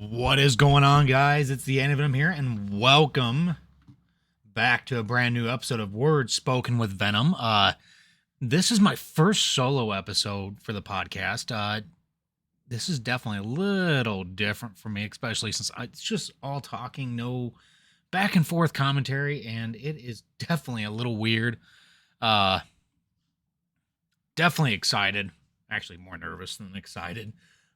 What is going on, guys? It's the VNM here, and welcome back to a brand new episode of Words Spoken with Venom. This is my first solo episode for the podcast. This is definitely a little different for me, especially since it's just all talking, no back and forth commentary, and it is definitely a little weird. Uh, Definitely excited. Actually, more nervous than excited.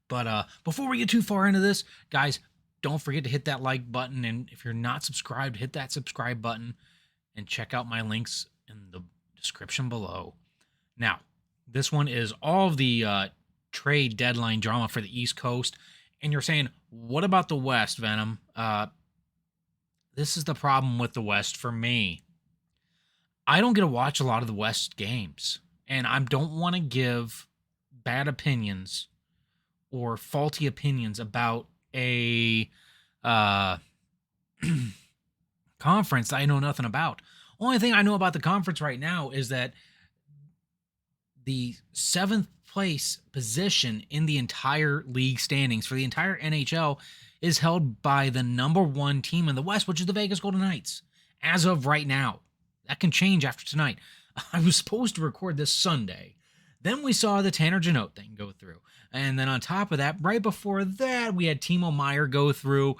But before we get too far into this, guys, don't forget to hit that like button. And if you're not subscribed, hit that subscribe button and check out my links in the description below. Now, this one is all of the trade deadline drama for the East Coast. And you're saying, what about the West, Venom? This is the problem with the West for me. I don't get to watch a lot of the West games. And I don't want to give bad opinions or faulty opinions about a conference that I know nothing about. Only thing I know about the conference right now is that the seventh place position in the entire league standings for the entire NHL is held by the number one team in the West, which is the Vegas Golden Knights, as of right now. That can change after tonight. I was supposed to record this Sunday. Then we saw the Tanner Jeannot thing go through. And then on top of that, right before that, we had Timo Meier go through.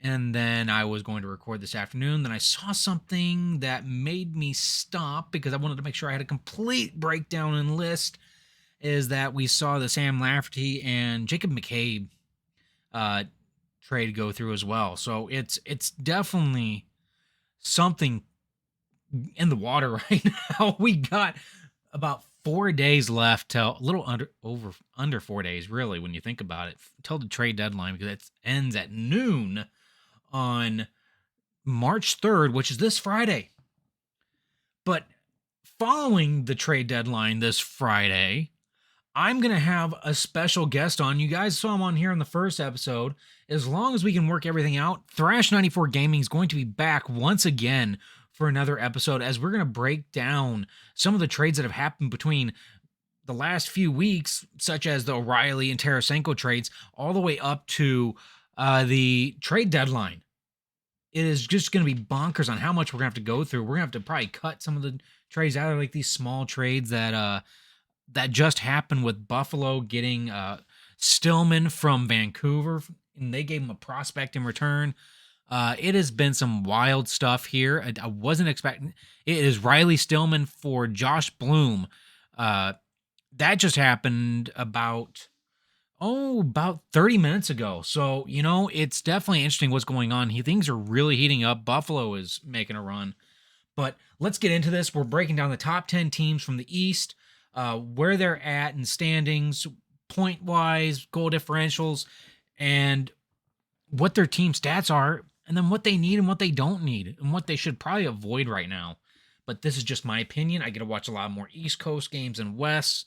And then I was going to record this afternoon. Then I saw something that made me stop because I wanted to make sure I had a complete breakdown and list. Is that we saw the Sam Lafferty and Jacob McCabe trade go through as well. So it's definitely something in the water right now. We got about 4 days left till a little under 4 days, really, when you think about it, till the trade deadline, because it ends at noon on March 3rd, which is this Friday. But following the trade deadline this Friday, I'm going to have a special guest on. You guys saw him on here in the first episode. As long as we can work everything out, Thrash 94 Gaming is going to be back once again for another episode, as we're going to break down some of the trades that have happened between the last few weeks, such as the O'Reilly and Tarasenko trades, all the way up to the trade deadline. It is just going to be bonkers on how much we're going to have to go through. We're going to have to probably cut some of the trades out of like these small trades that just happened with Buffalo getting Stillman from Vancouver, and they gave him a prospect in return. It has been some wild stuff here. I wasn't expecting. It is Riley Stillman for Josh Bloom. That just happened about 30 minutes ago. So, it's definitely interesting what's going on. Things are really heating up. Buffalo is making a run. But let's get into this. We're breaking down the top 10 teams from the East, where they're at in standings, point-wise, goal differentials, and what their team stats are, and then what they need and what they don't need, and what they should probably avoid right now. But this is just my opinion. I get to watch a lot more East Coast games and West.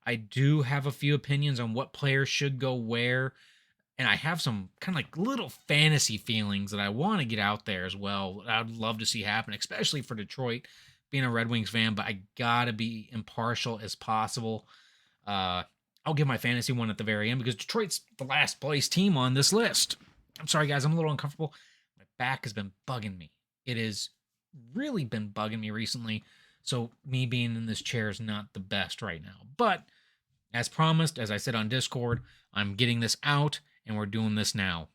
I do have a few opinions on what players should go where, and I have some kind of like little fantasy feelings that I want to get out there as well. I'd love to see happen, especially for Detroit, being a Red Wings fan, but I gotta be impartial as possible. I'll give my fantasy one at the very end because Detroit's the last place team on this list. I'm sorry, guys. I'm a little uncomfortable. My back has been bugging me. It has really been bugging me recently. So me being in this chair is not the best right now. But as promised, as I said on Discord, I'm getting this out and we're doing this now.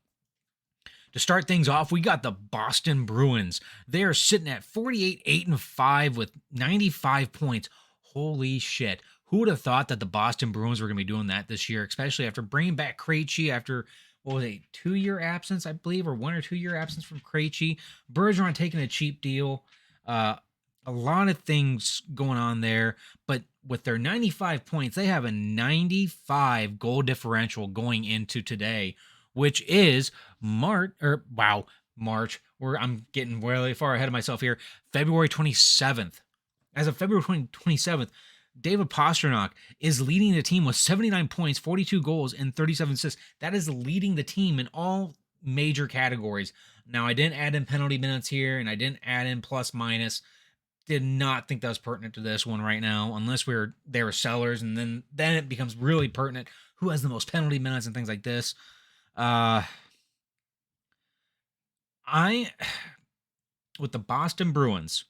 To start things off, we got the Boston Bruins. They are sitting at 48-8-5 with 95 points. Holy shit. Who would have thought that the Boston Bruins were going to be doing that this year, especially after bringing back Krejci after, what was it, 2-year absence, I believe, or 1 or 2 year absence from Krejci. Bergeron taking a cheap deal. A lot of things going on there, but with their 95 points, they have a 95 goal differential going into today, which is March. I'm getting really far ahead of myself here. February 27th. As of February 27th, David Pastrnak is leading the team with 79 points, 42 goals, and 37 assists. That is leading the team in all major categories. Now, I didn't add in penalty minutes here, and I didn't add in plus minus. Did not think that was pertinent to this one right now, unless they were sellers, and then it becomes really pertinent. Who has the most penalty minutes and things like this? I with the Boston Bruins,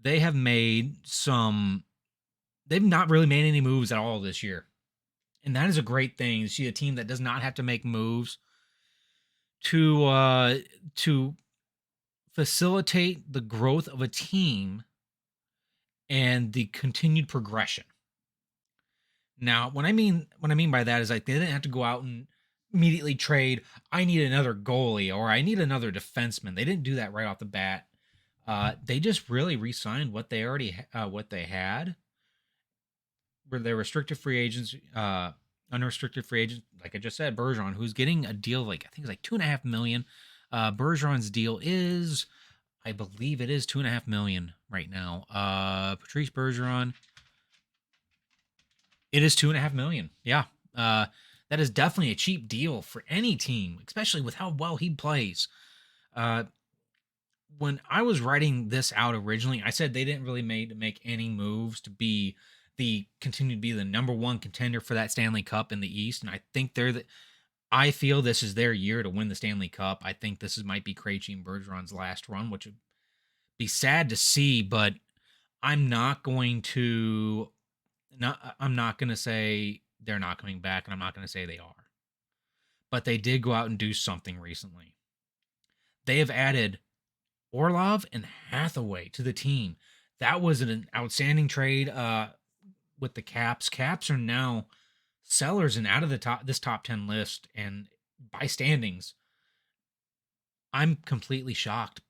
they have made some they've not really made any moves at all this year. And that is a great thing to see a team that does not have to make moves to facilitate the growth of a team and the continued progression. Now, what I mean by that is like they didn't have to go out and immediately trade. I need another goalie or I need another defenseman. They didn't do that right off the bat. They just really re-signed what they already what they had. Where they're restricted free agents, unrestricted free agents. Like I just said, Bergeron, who's getting a deal like I think it's like 2.5 million. Bergeron's deal is, I believe it is 2.5 million right now. Patrice Bergeron, it is 2.5 million. Yeah. That is definitely a cheap deal for any team, especially with how well he plays. Uh, when I was writing this out originally, I said they didn't really make any moves to be the continue to be the number one contender for that Stanley Cup in the East, and I think I feel this is their year to win the Stanley Cup. I think this might be Krejci and Bergeron's last run, which would be sad to see, but I'm not going to I'm not going to say they're not coming back, and I'm not going to say they are. But they did go out and do something recently. They have added Orlov and Hathaway to the team. That was an outstanding trade with the Caps. Caps are now sellers and out of the top 10 list and by standings. I'm completely shocked,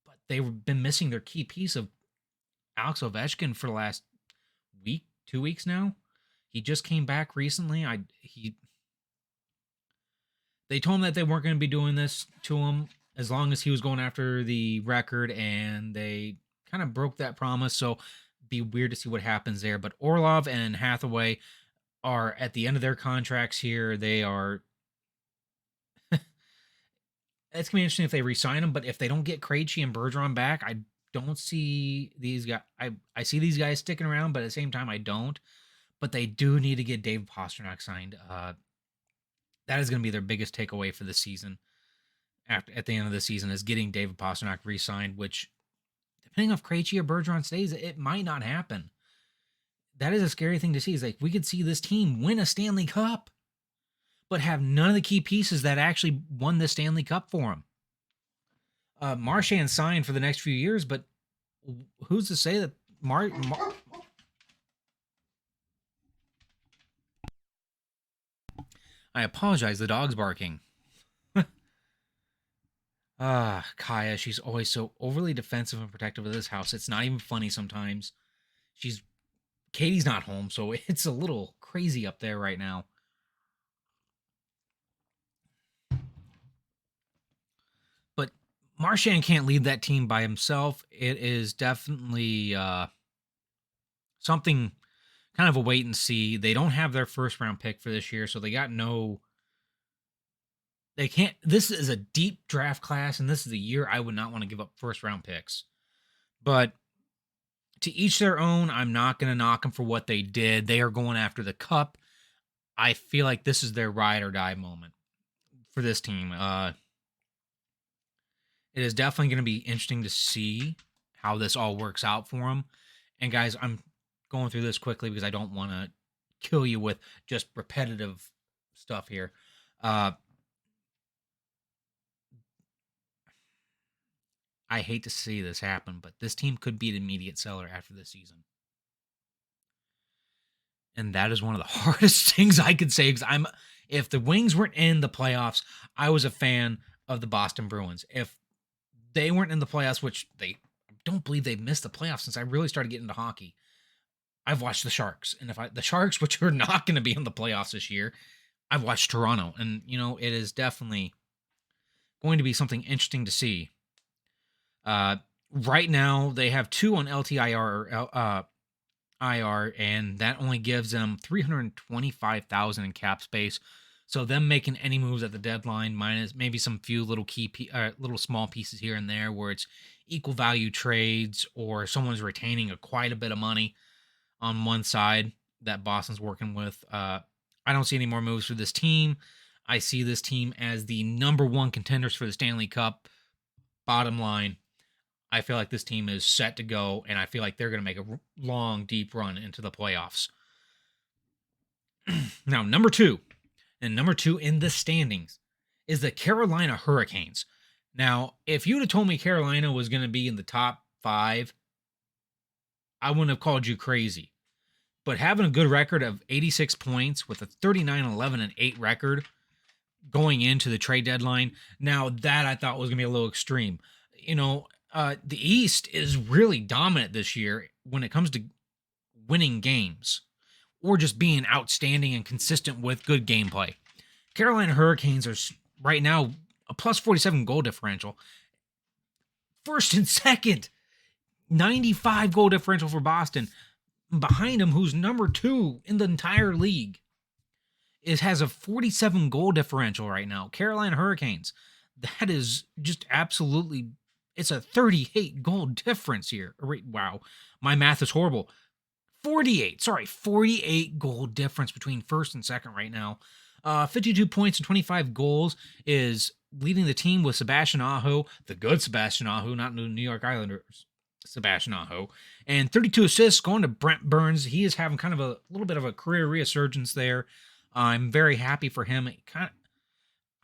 but they've been missing their key piece of Alex Ovechkin for the last week, 2 weeks now. He just came back recently. They told him that they weren't going to be doing this to him as long as he was going after the record, and they kind of broke that promise. So be weird to see what happens there. But Orlov and Hathaway are at the end of their contracts here. They are. It's gonna be interesting if they resign them, but if they don't get Krejci and Bergeron back, I don't see these guys. I see these guys sticking around, but at the same time, I don't. But they do need to get David Pastrnak signed. That is going to be their biggest takeaway for the season. At the end of the season, is getting David Pastrnak re-signed, which, depending on if Krejci or Bergeron stays, it might not happen. That is a scary thing to see. Is like we could see this team win a Stanley Cup, but have none of the key pieces that actually won the Stanley Cup for them. Marchand signed for the next few years, but who's to say that I apologize, the dog's barking. Kaya, she's always so overly defensive and protective of this house. It's not even funny sometimes. Katie's not home, so it's a little crazy up there right now. But Marchand can't lead that team by himself. It is definitely something kind of a wait and see. They don't have their first round pick for this year, so they got no. They can't. This is a deep draft class, and this is a year I would not want to give up first round picks. But to each their own. I'm not going to knock them for what they did. They are going after the cup. I feel like this is their ride or die moment for this team. It is definitely going to be interesting to see how this all works out for them. And guys, I'm going through this quickly because I don't want to kill you with just repetitive stuff here. I hate to see this happen, but this team could be an immediate seller after this season. And that is one of the hardest things I could say because if the Wings weren't in the playoffs, I was a fan of the Boston Bruins. If they weren't in the playoffs, which I don't believe they've missed the playoffs since I really started getting into hockey. I've watched the Sharks, and the Sharks, which are not going to be in the playoffs this year, I've watched Toronto, and it is definitely going to be something interesting to see. Right now, they have 2 on LTIR IR, and that only gives them 325,000 in cap space. So them making any moves at the deadline, minus maybe some few little little small pieces here and there, where it's equal value trades or someone's retaining quite a bit of money on one side that Boston's working with. I don't see any more moves for this team. I see this team as the number one contenders for the Stanley Cup. Bottom line, I feel like this team is set to go, and I feel like they're going to make a long, deep run into the playoffs. Now, number two in the standings is the Carolina Hurricanes. Now, if you'd have told me Carolina was going to be in the top 5, I wouldn't have called you crazy. But having a good record of 86 points with a 39-11-8 record going into the trade deadline, now that I thought was going to be a little extreme. The East is really dominant this year when it comes to winning games or just being outstanding and consistent with good gameplay. Carolina Hurricanes are right now a plus 47 goal differential. First and second, 95 goal differential for Boston. Behind him, who's number 2 in the entire league, has a 47 goal differential right now. Carolina Hurricanes. That is just absolutely, it's a 38 goal difference here. Wow, my math is horrible. 48 goal difference between first and second right now. 52 points and 25 goals is leading the team with Sebastian Aho, the good Sebastian Aho, not the New York Islanders Sebastian Aho, and 32 assists going to Brent Burns. He is having kind of a little bit of a career resurgence there. I'm very happy for him.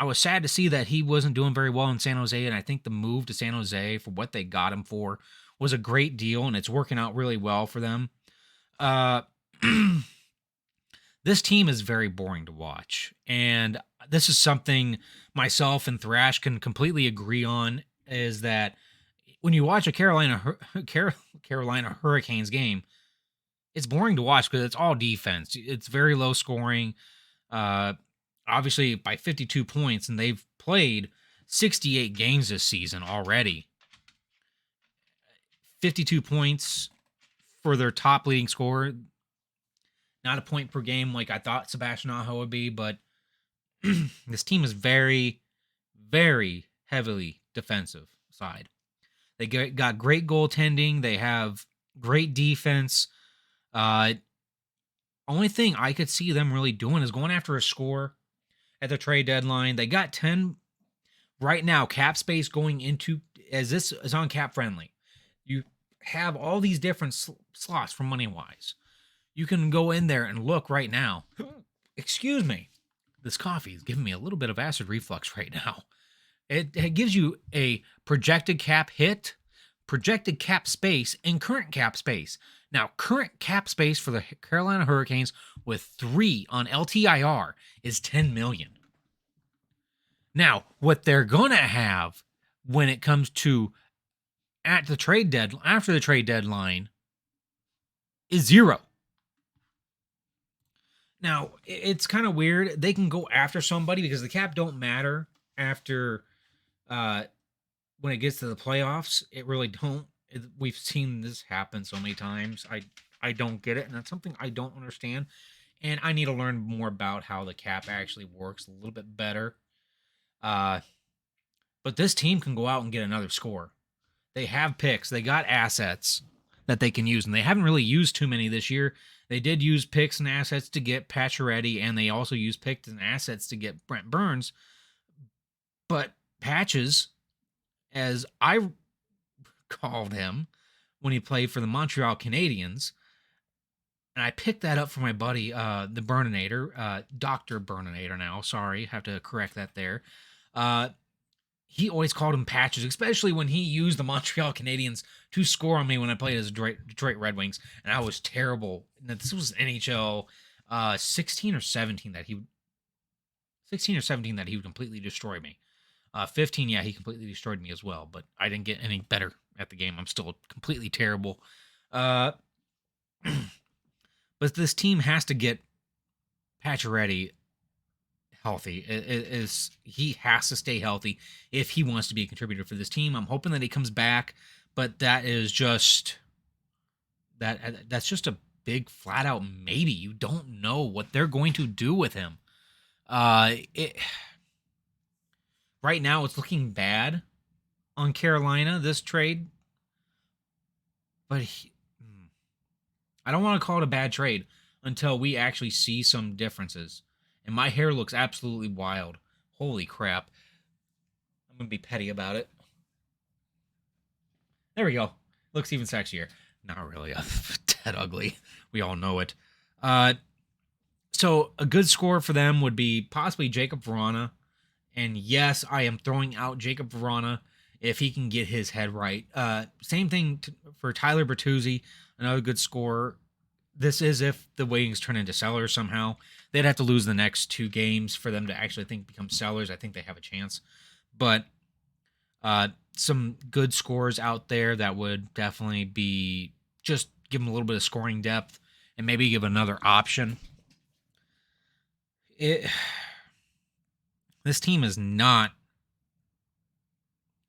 I was sad to see that he wasn't doing very well in San Jose, and I think the move to San Jose for what they got him for was a great deal, and it's working out really well for them. This team is very boring to watch, and this is something myself and Thrash can completely agree on, is that when you watch a Carolina Hurricanes game, it's boring to watch because it's all defense. It's very low scoring. Obviously by 52 points, and they've played 68 games this season already. 52 points for their top leading scorer. Not a point per game like I thought Sebastian Aho would be, but this team is very, very heavily defensive side. They got great goaltending. They have great defense. Only thing I could see them really doing is going after a score at the trade deadline. They got 10 right now cap space going into, as this is on Cap Friendly. You have all these different slots for money wise. You can go in there and look right now. Excuse me. This coffee is giving me a little bit of acid reflux right now. It gives you a projected cap hit, projected cap space, and current cap space. Now, current cap space for the Carolina Hurricanes with 3 on LTIR is $10 million. Now, what they're going to have when it comes to after the trade deadline is 0. Now, it's kind of weird. They can go after somebody because the cap don't matter after when it gets to the playoffs. It really don't. We've seen this happen so many times. I don't get it, and that's something I don't understand. And I need to learn more about how the cap actually works a little bit better. But this team can go out and get another score. They have picks. They got assets that they can use, and they haven't really used too many this year. They did use picks and assets to get Pacioretty, and they also used picks and assets to get Brent Burns. But Patches, as I called him when he played for the Montreal Canadiens, and I picked that up from my buddy, the Burninator, Dr. Burninator now. Sorry, have to correct that there. He always called him Patches, especially when he used the Montreal Canadiens to score on me when I played as Detroit Red Wings, and I was terrible. This was NHL 16 or 17 that he would completely destroy me. 15, yeah, he completely destroyed me as well, but I didn't get any better at the game. I'm still completely terrible. But this team has to get Pacioretty healthy. He has to stay healthy if he wants to be a contributor for this team. I'm hoping that he comes back, but that's just a big flat out maybe. You don't know what they're going to do with him. Right now it's looking bad on Carolina, this trade, but I don't want to call it a bad trade until we actually see some differences and my hair looks absolutely wild. Holy crap. I'm going to be petty about it. There we go. Looks even sexier. Not really. Dead ugly. We all know it. Uh, so a good score for them would be possibly Jacob Verana. And yes, I am throwing out Jacob Verana if he can get his head right. Same thing for Tyler Bertuzzi, another good scorer. This is if the Wings turn into sellers somehow. They'd have to lose the next 2 games for them to actually become sellers. I think they have a chance. But some good scores out there that would definitely be just give them a little bit of scoring depth and maybe give another option. This team is not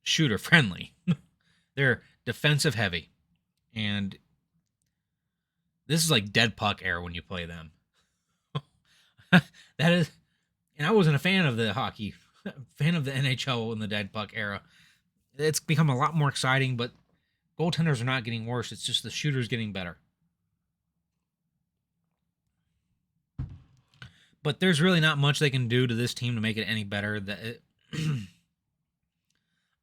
shooter friendly. They're defensive heavy. And this is like dead puck era when you play them. That is, and I wasn't a fan of the hockey, fan of the NHL in the dead puck era. It's become a lot more exciting, but goaltenders are not getting worse. It's just the shooters getting better. But there's really not much they can do to this team to make it any better.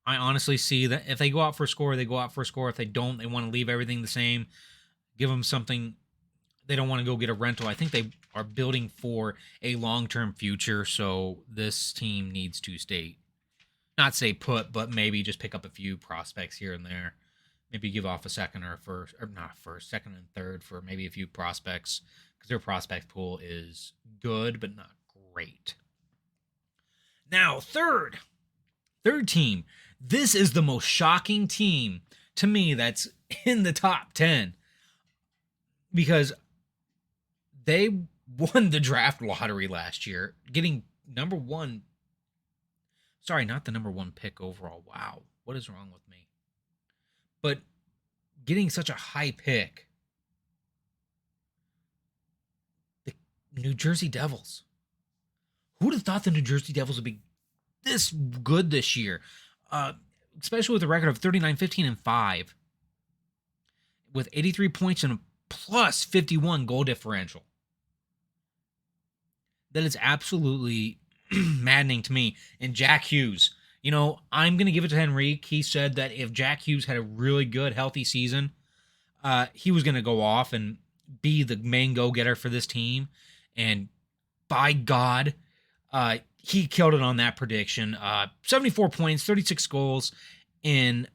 I honestly see that if they go out for a score, they go out for a score. If they don't, they want to leave everything the same. Give them something. They don't want to go get a rental. I think they are building for a long-term future, so this team needs to not stay put, but maybe just pick up a few prospects here and there. Maybe give off a second or first, or not first, second and third for maybe a few prospects, because their prospect pool is good, but not great. Now, third team. This is the most shocking team to me that's in the top 10 because they won the draft lottery last year, getting number one. Sorry, not the number 1 pick overall. Wow, what is wrong with me? But getting such a high pick. The New Jersey Devils. Who'd have thought the New Jersey Devils would be this good this year? Especially with a record of 39-15-5. With 83 points and a plus 51 goal differential. That is absolutely maddening to me. And Jack Hughes, I'm going to give it to Henrique. He said that if Jack Hughes had a really good, healthy season, he was going to go off and be the main go-getter for this team. And by God, he killed it on that prediction. 74 points, 36 goals, and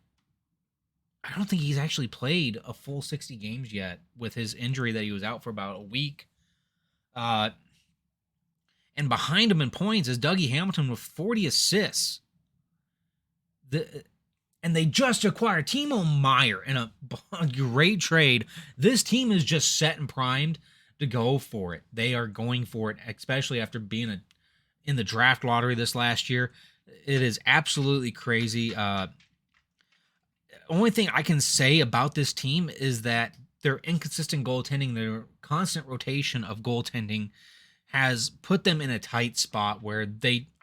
I don't think he's actually played a full 60 games yet with his injury that he was out for about a week. And behind him in points is Dougie Hamilton with 40 assists. And they just acquired Timo Meier in a great trade. This team is just set and primed to go for it. They are going for it, especially after being in the draft lottery this last year. It is absolutely crazy. Only thing I can say about this team is that their inconsistent goaltending, their constant rotation of goaltending has put them in a tight spot where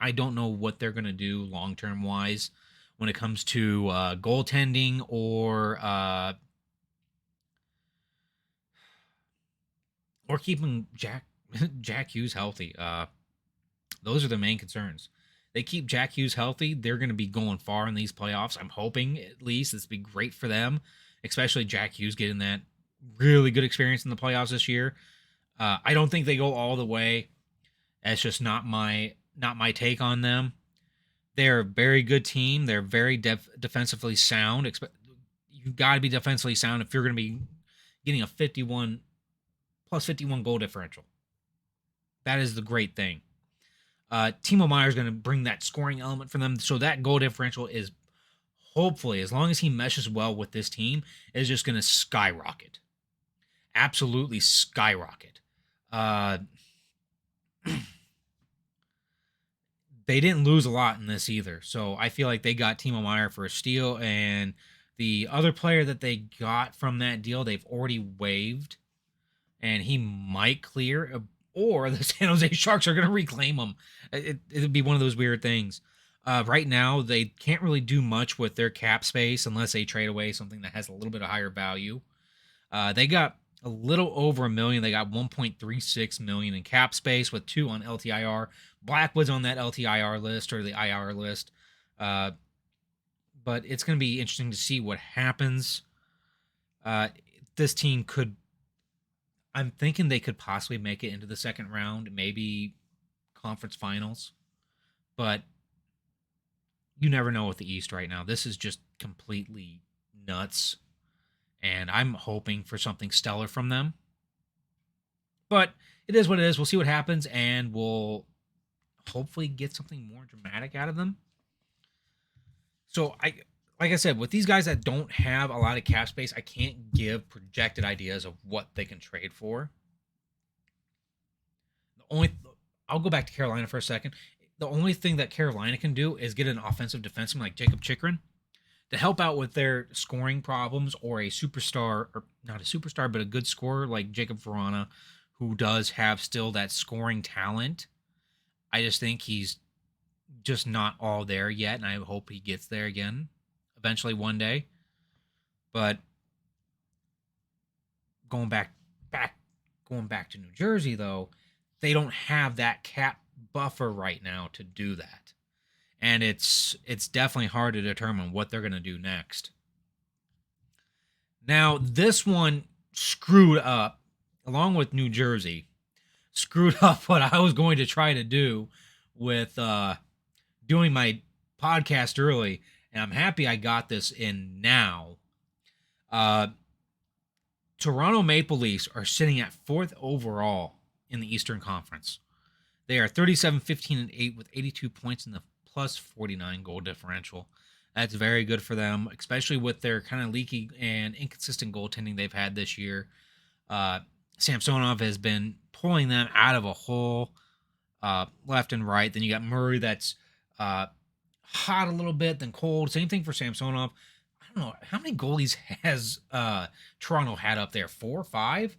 I don't know what they're going to do long-term wise when it comes to goaltending or keeping Jack Hughes healthy. Those are the main concerns. They keep Jack Hughes healthy, they're going to be going far in these playoffs. I'm hoping, at least. This would be great for them, especially Jack Hughes getting that really good experience in the playoffs this year. I don't think they go all the way. That's just not my take on them. They're a very good team. They're very defensively sound. You've got to be defensively sound if you're going to be getting a 51 plus 51 goal differential. That is the great thing. Timo Meier is going to bring that scoring element for them. So that goal differential is hopefully, as long as he meshes well with this team, is just going to skyrocket. Absolutely skyrocket. They didn't lose a lot in this either. So I feel like they got Timo Meier for a steal. And the other player that they got from that deal, they've already waived. And he might clear, or the San Jose Sharks are going to reclaim him. It'd be one of those weird things. Right now, they can't really do much with their cap space unless they trade away something that has a little bit of higher value. They got a little over a million. They got 1.36 million in cap space with 2 on LTIR. Blackwood's on that LTIR list or the IR list. Uh, but it's going to be interesting to see what happens. This team could, I'm thinking they could possibly make it into the second round, maybe conference finals. But you never know with the East right now. This is just completely nuts. And I'm hoping for something stellar from them. But it is what it is. We'll see what happens, and we'll hopefully get something more dramatic out of them. So like I said, with these guys that don't have a lot of cap space, I can't give projected ideas of what they can trade for. I'll go back to Carolina for a second. The only thing that Carolina can do is get an offensive defenseman like Jacob Chikrin to help out with their scoring problems, or a superstar, or not a superstar, but a good scorer like Jacob Verana, who does have still that scoring talent. I just think he's just not all there yet, and I hope he gets there again eventually one day. But going back to New Jersey, though, they don't have that cap buffer right now to do that. And it's definitely hard to determine what they're going to do next. Now, this one screwed up, along with New Jersey, screwed up what I was going to try to do with doing my podcast early, and I'm happy I got this in now. Toronto Maple Leafs are sitting at 4th overall in the Eastern Conference. They are 37-15-8 with 82 points in the plus 49 goal differential. That's very good for them, especially with their kind of leaky and inconsistent goaltending they've had this year. Samsonov has been pulling them out of a hole left and right. Then you got Murray that's hot a little bit, then cold. Same thing for Samsonov. I don't know. How many goalies has Toronto had up there? 4 or 5?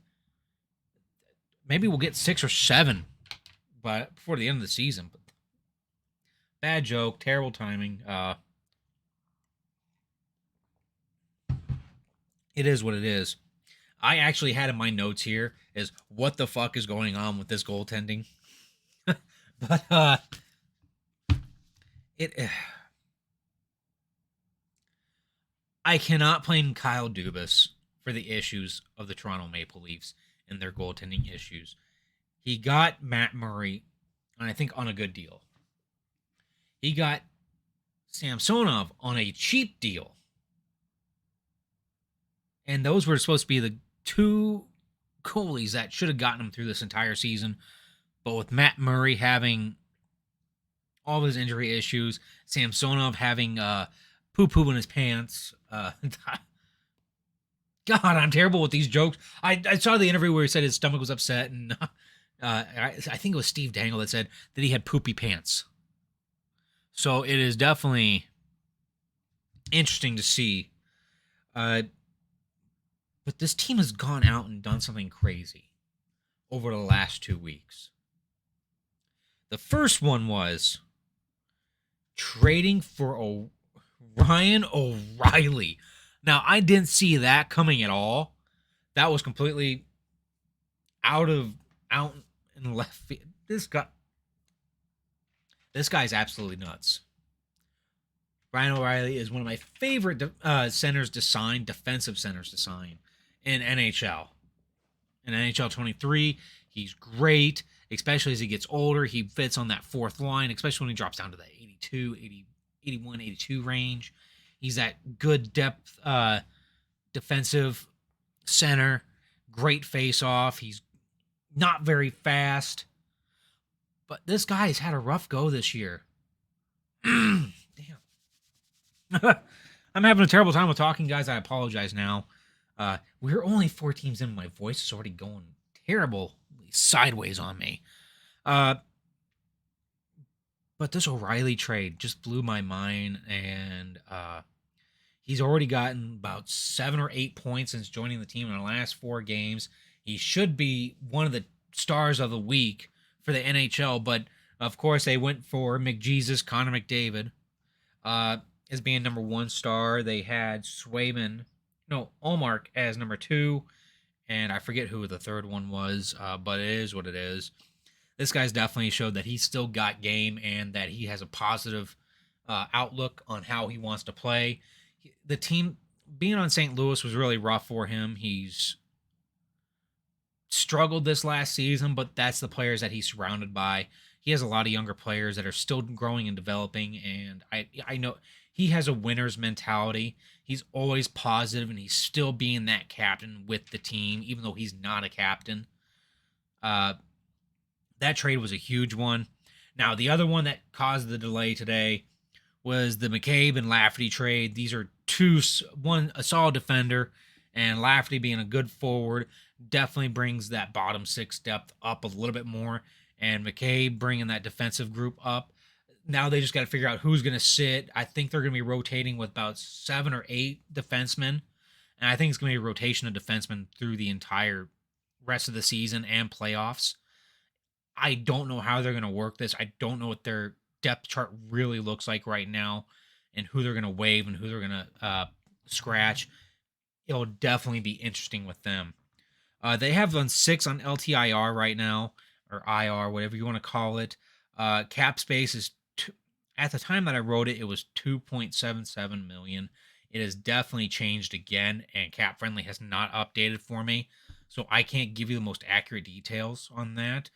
Maybe we'll get 6 or 7 but before the end of the season. But bad joke, terrible timing. It is what it is. I actually had in my notes here is what the fuck is going on with this goaltending. But I cannot blame Kyle Dubas for the issues of the Toronto Maple Leafs and their goaltending issues. He got Matt Murray, and I think on a good deal. He got Samsonov on a cheap deal. And those were supposed to be the 2 goalies that should have gotten him through this entire season. But with Matt Murray having all of his injury issues, Samsonov having poo-poo in his pants. God, I'm terrible with these jokes. I saw the interview where he said his stomach was upset, and I think it was Steve Dangle that said that he had poopy pants. So it is definitely interesting to see. But this team has gone out and done something crazy over the last 2 weeks. The first one was trading for Ryan O'Reilly. Now, I didn't see that coming at all. That was completely out in left field. This guy's absolutely nuts. Ryan O'Reilly is one of my favorite centers to sign, defensive centers to sign in NHL. In NHL 23, he's great, especially as he gets older. He fits on that 4th line, especially when he drops down to the 81, 82 range. He's that good depth defensive center, great face-off. He's not very fast. But this guy has had a rough go this year. Damn. I'm having a terrible time with talking, guys. I apologize now. We're only 4 teams in. My voice is already going terrible sideways on me. But this O'Reilly trade just blew my mind, and he's already gotten about 7 or 8 points since joining the team in the last 4 games. He should be one of the stars of the week for the NHL, but of course they went for McJesus, Connor McDavid, as being number 1 star. They had Ullmark as number 2, and I forget who the third one was, but it is what it is. This guy's definitely showed that he's still got game and that he has a positive outlook on how he wants to play. The team being on St. Louis was really rough for him. He's struggled this last season, but that's the players that he's surrounded by. He has a lot of younger players that are still growing and developing, and I know he has a winner's mentality. He's always positive, and he's still being that captain with the team, even though he's not a captain. Uh, that trade was a huge one. Now, the other one that caused the delay today was the McCabe and Lafferty trade. These are one a solid defender, and Lafferty being a good forward definitely brings that bottom six depth up a little bit more, and McCabe bringing that defensive group up. Now they just got to figure out who's going to sit. I think they're going to be rotating with about 7 or 8 defensemen, and I think it's going to be a rotation of defensemen through the entire rest of the season and playoffs. I don't know how they're going to work this. I don't know what their depth chart really looks like right now and who they're going to waive and who they're going to scratch. It'll definitely be interesting with them. They have on 6 on LTIR right now, or IR, whatever you want to call it. Cap space is, at the time that I wrote it, it was 2.77 million. It has definitely changed again, and Cap Friendly has not updated for me, so I can't give you the most accurate details on that.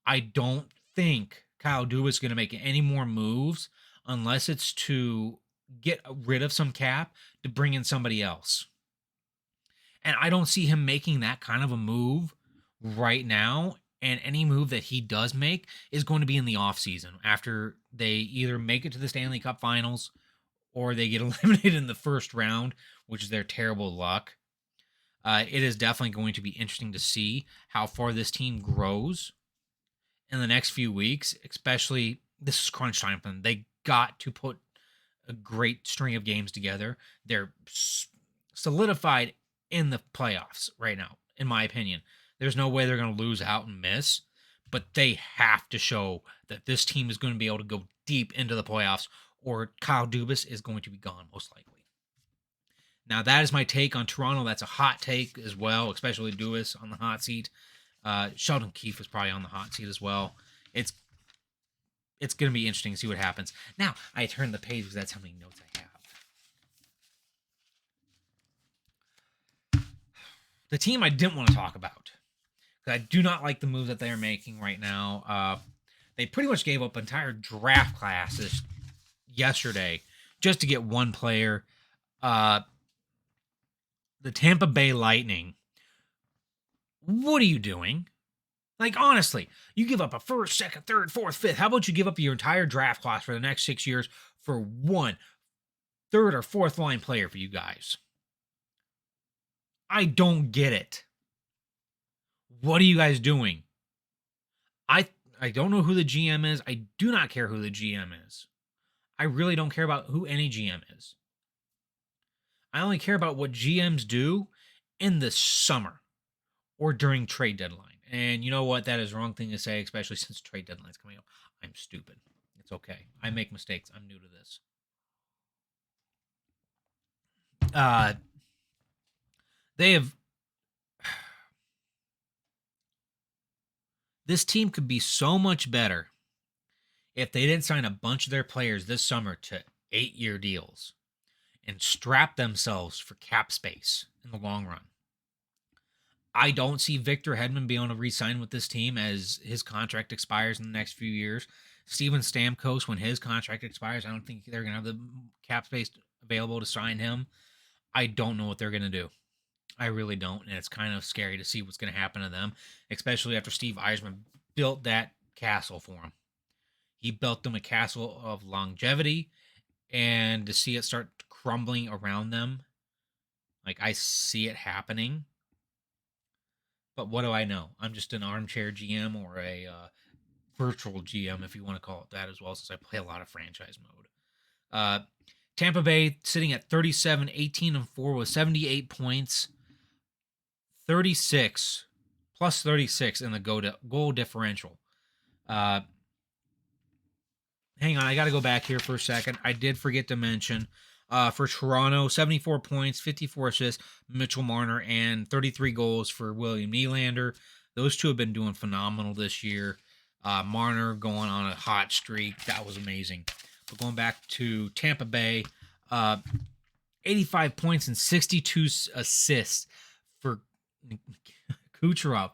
I don't think Kyle Dubas is going to make any more moves unless it's to get rid of some cap to bring in somebody else. And I don't see him making that kind of a move right now. And any move that he does make is going to be in the offseason after they either make it to the Stanley Cup Finals or they get eliminated in the first round, which is their terrible luck. It is definitely going to be interesting to see how far this team grows in the next few weeks, especially this is crunch time for them. They got to put a great string of games together. They're solidified in the playoffs right now, in my opinion. There's no way they're going to lose out and miss, but they have to show that this team is going to be able to go deep into the playoffs, or Kyle Dubas is going to be gone, most likely. Now, that is my take on Toronto. That's a hot take as well, especially Dubas on the hot seat. Sheldon Keefe is probably on the hot seat as well. It's going to be interesting to see what happens. Now, I turned the page because that's how many notes I have. The team I didn't want to talk about, because I do not like the moves that they are making right now. They pretty much gave up entire draft classes yesterday just to get one player. The Tampa Bay Lightning. What are you doing? Like, honestly, you give up a first, second, third, fourth, fifth. How about you give up your entire draft class for the next 6 years for one third or fourth line player for you guys? I don't get it. What are you guys doing? I don't know who the GM is. I do not care who the GM is. I really don't care about who any GM is. I only care about what GMs do in the summer or during trade deadline. And you know what? That is the wrong thing to say, especially since trade deadline's coming up. I'm stupid. It's okay. I make mistakes. I'm new to this. They have... This team could be so much better if they didn't sign a bunch of their players this summer to 8-year deals and strap themselves for cap space in the long run. I don't see Victor Hedman being able to re-sign with this team as his contract expires in the next few years. Steven Stamkos, when his contract expires, I don't think they're going to have the cap space available to sign him. I don't know what they're going to do. I really don't, and it's kind of scary to see what's going to happen to them, especially after Steve Yzerman built that castle for him. He built them a castle of longevity, and to see it start crumbling around them, like I see it happening. But what do I know? I'm just an armchair GM or a virtual GM, if you want to call it that as well, since I play a lot of franchise mode. Tampa Bay sitting at 37, 18-4 with 78 points, 36, plus 36 in the goal differential. Hang on, I got to go back here for a second. I did forget to mention For Toronto, 74 points, 54 assists, Mitchell Marner, and 33 goals for William Nylander. Those two have been doing phenomenal this year. Marner going on a hot streak. That was amazing. But going back to Tampa Bay, uh, 85 points and 62 assists for Kucherov.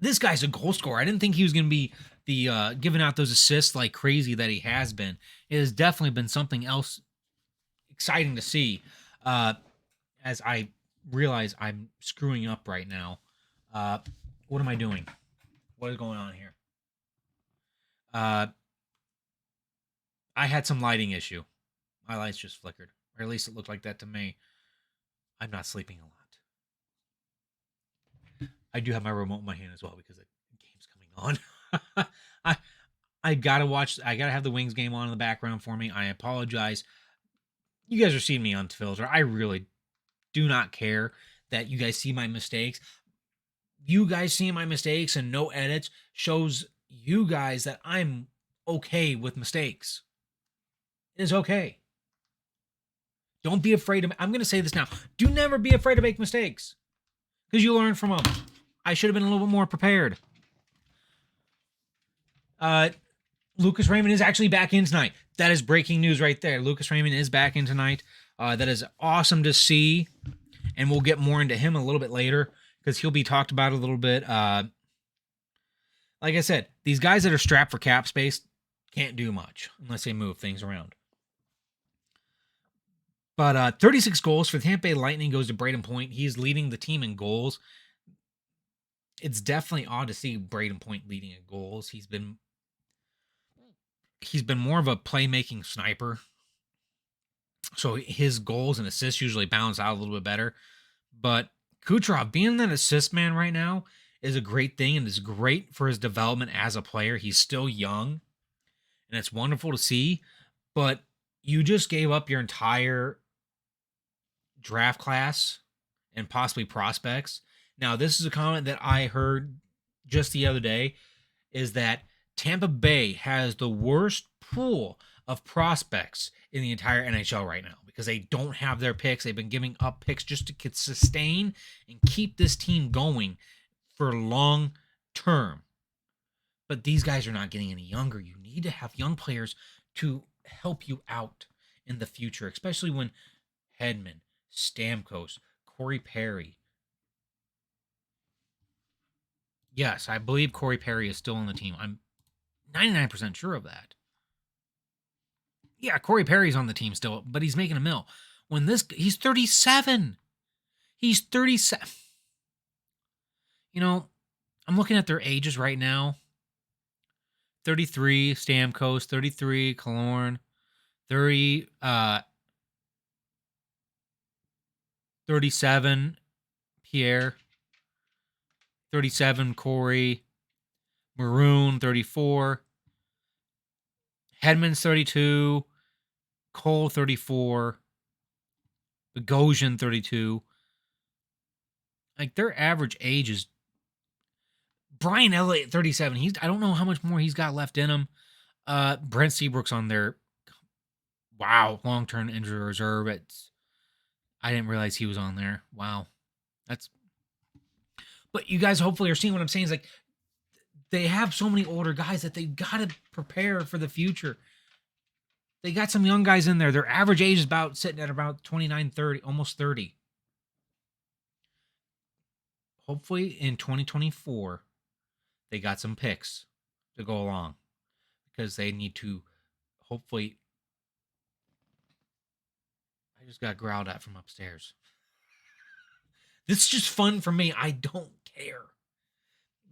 This guy's a goal scorer. I didn't think he was going to be the giving out those assists like crazy that he has been. It has definitely been something else exciting to see. As I realize I'm screwing up right now. What am I doing? What is going on here? I had some lighting issue. My lights just flickered, or at least it looked like that to me. I'm not sleeping a lot. I do have my remote in my hand as well because the game's coming on. I I gotta watch. I gotta have the Wings game on in the background for me. I apologize. You guys are seeing me on filter. I really do not care that you guys see my mistakes. You guys seeing my mistakes and no edits shows you guys that I'm okay with mistakes. It is okay. Don't be afraid of. I'm going to say this now. Do never be afraid to make mistakes because you learn from them. I should have been a little bit more prepared. Lucas Raymond is actually back in tonight. That is breaking news right there. Lucas Raymond is back in tonight. That is awesome to see. And we'll get more into him a little bit later because he'll be talked about a little bit. Like I said, these guys that are strapped for cap space can't do much unless they move things around. But 36 goals for the Tampa Bay Lightning goes to Braden Point. He's leading the team in goals. It's definitely odd to see Braden Point leading in goals. He's been more of a playmaking sniper. So his goals and assists usually balance out a little bit better. But Kucherov being that assist man right now is a great thing and is great for his development as a player. He's still young, and it's wonderful to see. But you just gave up your entire draft class and possibly prospects. Now, this is a comment that I heard just the other day, is that Tampa Bay has the worst pool of prospects in the entire NHL right now because they don't have their picks. They've been giving up picks just to sustain and keep this team going for long term. But these guys are not getting any younger. You need to have young players to help you out in the future, especially when Hedman, Stamkos, Corey Perry. Yes, I believe Corey Perry is still on the team. I'm 99% sure of that. Yeah, Corey Perry's on the team still, but he's making a mill. He's 37. He's 37. You know, I'm looking at their ages right now. 33, Stamkos, 33, Killorn, 37, Pierre, 37, Corey, Maroon, 34, Hedman's 32, Cole, 34, Bogosian, 32. Like, their average age is Brian Elliott, 37. I don't know how much more he's got left in him. Brent Seabrook's on their long-term injury reserve. I didn't realize he was on there. Wow. But you guys hopefully are seeing what I'm saying. Is like they have so many older guys that they've got to prepare for the future. They got some young guys in there. Their average age is sitting at about 29, 30, almost 30. Hopefully in 2024, they got some picks to go along because they need to hopefully. I just got growled at from upstairs. This is just fun for me. I don't care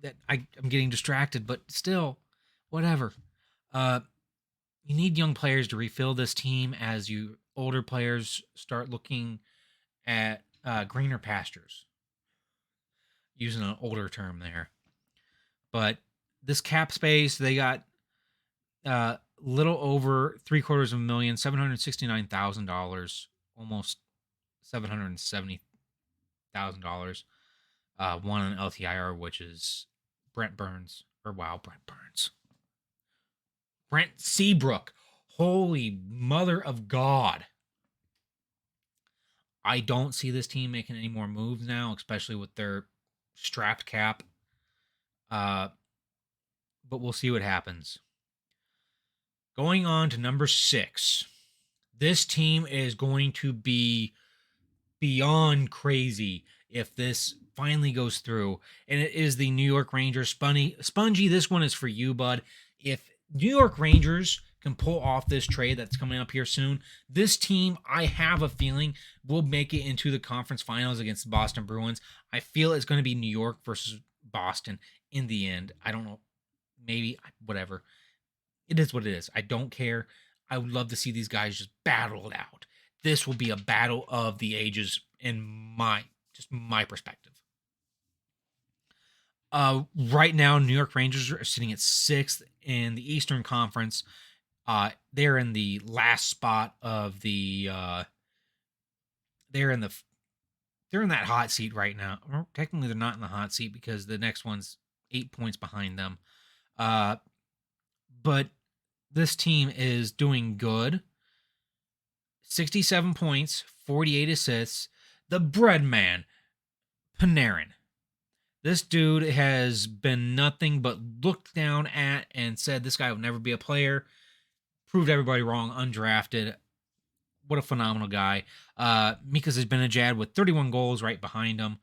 that I'm getting distracted, but still, whatever. You need young players to refill this team as you older players start looking at greener pastures. Using an older term there. But this cap space, they got little over $769,000, $769,000, almost $770,000. One on LTIR, which is Brent Seabrook. Holy mother of God. I don't see this team making any more moves now, especially with their strapped cap. Uh, but we'll see what happens. Going on to number 6. This team is going to be beyond crazy if this finally goes through. And it is the New York Rangers. Spongy, this one is for you, bud. If New York Rangers can pull off this trade that's coming up here soon, this team, I have a feeling, will make it into the conference finals against the Boston Bruins. I feel it's going to be New York versus Boston in the end. I don't know. Maybe, whatever. It is what it is. I don't care. I would love to see these guys just battle it out. This will be a battle of the ages in my perspective. Right now, New York Rangers are sitting at 6th in the Eastern Conference. They're in the last spot of the. They're in that hot seat right now. Well, technically, they're not in the hot seat because the next one's 8 points behind them. But this team is doing good. 67 points, 48 assists. The bread man, Panarin. This dude has been nothing but looked down at and said this guy will never be a player. Proved everybody wrong, undrafted. What a phenomenal guy. Mika Zibanejad with 31 goals right behind him.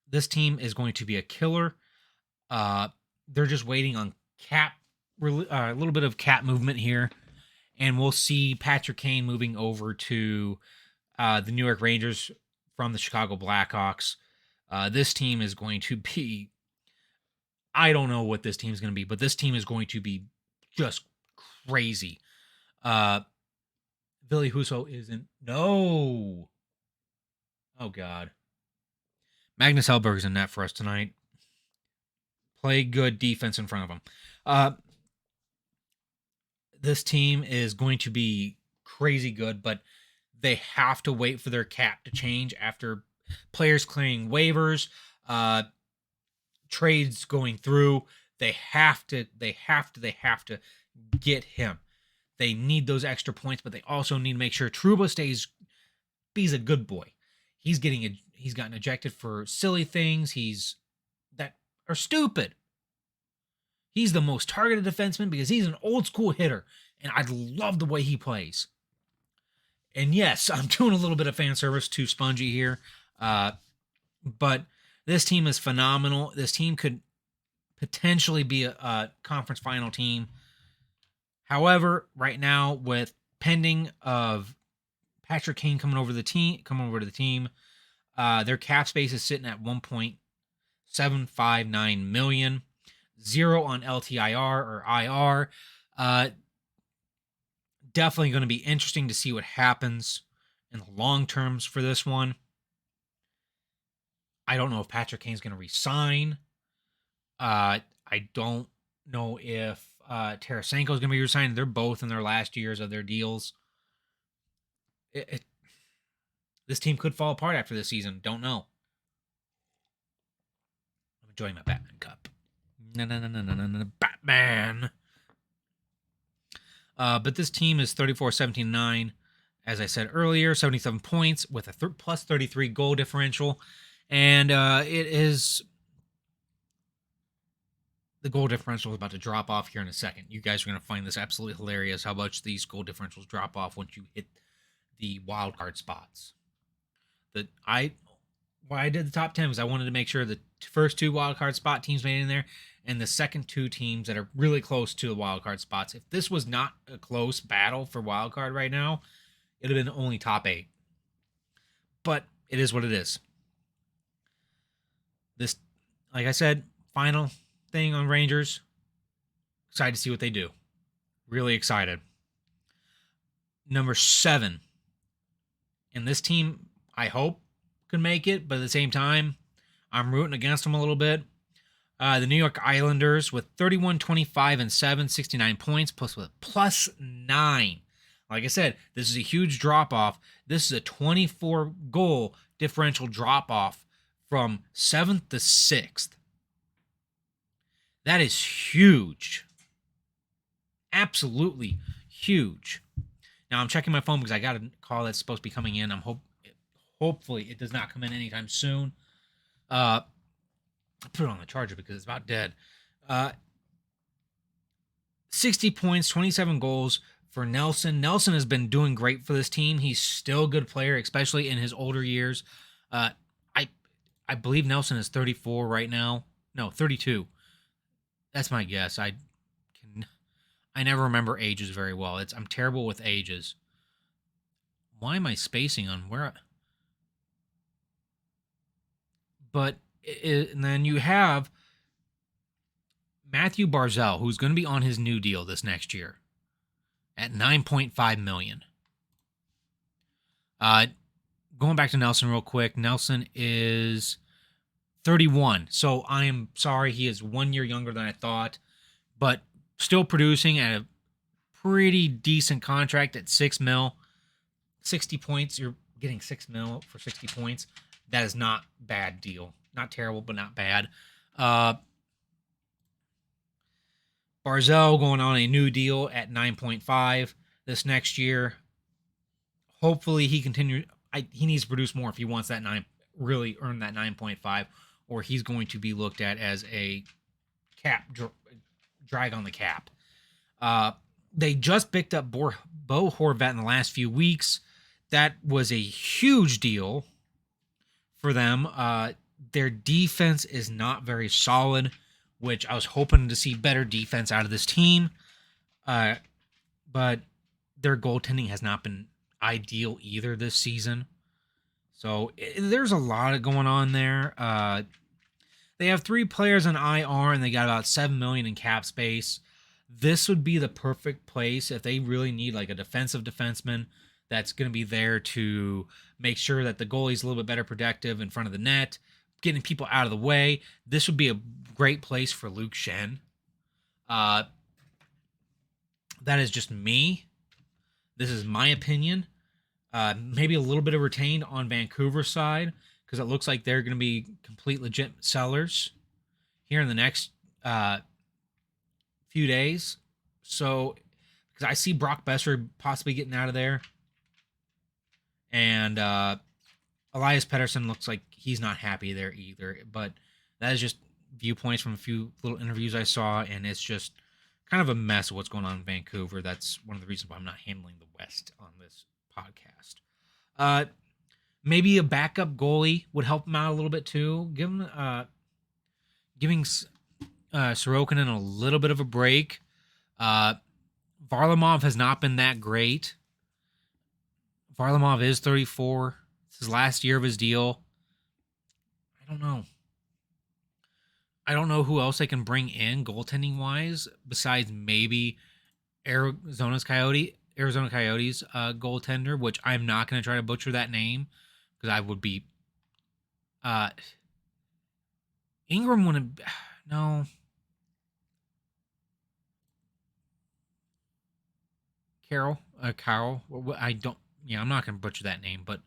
This team is going to be a killer. They're just waiting on a little bit of cap movement here. And we'll see Patrick Kane moving over to the New York Rangers from the Chicago Blackhawks. This team is going to be, I don't know what this team is going to be, but this team is going to be just crazy. Ville Husso isn't. No. Oh, God. Magnus Hellberg's in net for us tonight. Play good defense in front of him. This team is going to be crazy good, but they have to wait for their cap to change after players clearing waivers, trades going through. They have to get him. They need those extra points, but they also need to make sure Trouba he's a good boy. He's gotten ejected for silly things that are stupid. He's the most targeted defenseman because he's an old school hitter, and I love the way he plays. And yes, I'm doing a little bit of fan service to Spongy here, but this team is phenomenal. This team could potentially be a conference final team. However, right now, with pending of Patrick Kane coming over to the team, their cap space is sitting at $1.759 million. 0 on LTIR or IR. Definitely going to be interesting to see what happens in the long terms for this one. I don't know if Patrick Kane's going to resign. I don't know if Tarasenko is going to be resigning. They're both in their last years of their deals. This team could fall apart after this season. Don't know. I'm enjoying my Batman cup. No, Batman. But this team is 34-17-9, as I said earlier, 77 points with a plus 33 goal differential. And it is the goal differential is about to drop off here in a second. You guys are going to find this absolutely hilarious how much these goal differentials drop off once you hit the wild card spots. Why I did the top 10 was I wanted to make sure the first 2 wild card spot teams made it in there, and the second 2 teams that are really close to the wild card spots. If this was not a close battle for wild card right now, it'd have been only top 8. But it is what it is. This, like I said, final thing on Rangers. Excited to see what they do. Really excited. Number 7. And this team, I hope, can make it, but at the same time, I'm rooting against them a little bit. The New York Islanders with 31, 25, and 7, 69 points, plus 9. Like I said, this is a huge drop-off. This is a 24-goal differential drop-off from 7th to 6th. That is huge. Absolutely huge. Now I'm checking my phone because I got a call that's supposed to be coming in. Hopefully it does not come in anytime soon. I put it on the charger because it's about dead. 60 points, 27 goals for Nelson. Nelson has been doing great for this team. He's still a good player, especially in his older years. Uh, I I believe Nelson is 34 right now. No, 32. That's my guess. I never remember ages very well. I'm terrible with ages. Why am I spacing on where? But and then you have Matthew Barzell, who's going to be on his new deal this next year at $9.5 million. Going back to Nelson real quick. Nelson is 31. So I am sorry, he is 1 year younger than I thought, but still producing at a pretty decent contract at $6 million. 60 points. You're getting $6 million for 60 points. That is not bad deal. Not terrible, but not bad. Barzell going on a new deal at 9.5 this next year. Hopefully he continues. He needs to produce more if he wants that really earn that 9.5, or he's going to be looked at as a cap drag on the cap. They just picked up Bo Horvat in the last few weeks. That was a huge deal for them. Their defense is not very solid, which I was hoping to see better defense out of this team. But their goaltending has not been ideal either this season. So there's a lot going on there. They have 3 players on IR, and they got about $7 million in cap space. This would be the perfect place if they really need like a defensive defenseman that's going to be there to make sure that the goalie's a little bit better protective in front of the net, getting people out of the way. This would be a great place for Luke Schenn. That is just me. This is my opinion. Maybe a little bit of retained on Vancouver's side because it looks like they're going to be complete legit sellers here in the next few days. So, because I see Brock Besser possibly getting out of there. And Elias Pettersson looks like he's not happy there either. But that is just viewpoints from a few little interviews I saw, and it's just kind of a mess of what's going on in Vancouver. That's one of the reasons why I'm not handling the West on this podcast. Maybe a backup goalie would help him out a little bit too. Giving Sorokin a little bit of a break. Varlamov has not been that great. Varlamov is 34. It's his last year of his deal. I don't know who else they can bring in goaltending wise besides maybe Arizona Coyotes goaltender, which I'm not going to try to butcher that name because I would be. Ingram wouldn't. No. Carol. I don't. Yeah, I'm not going to butcher that name, but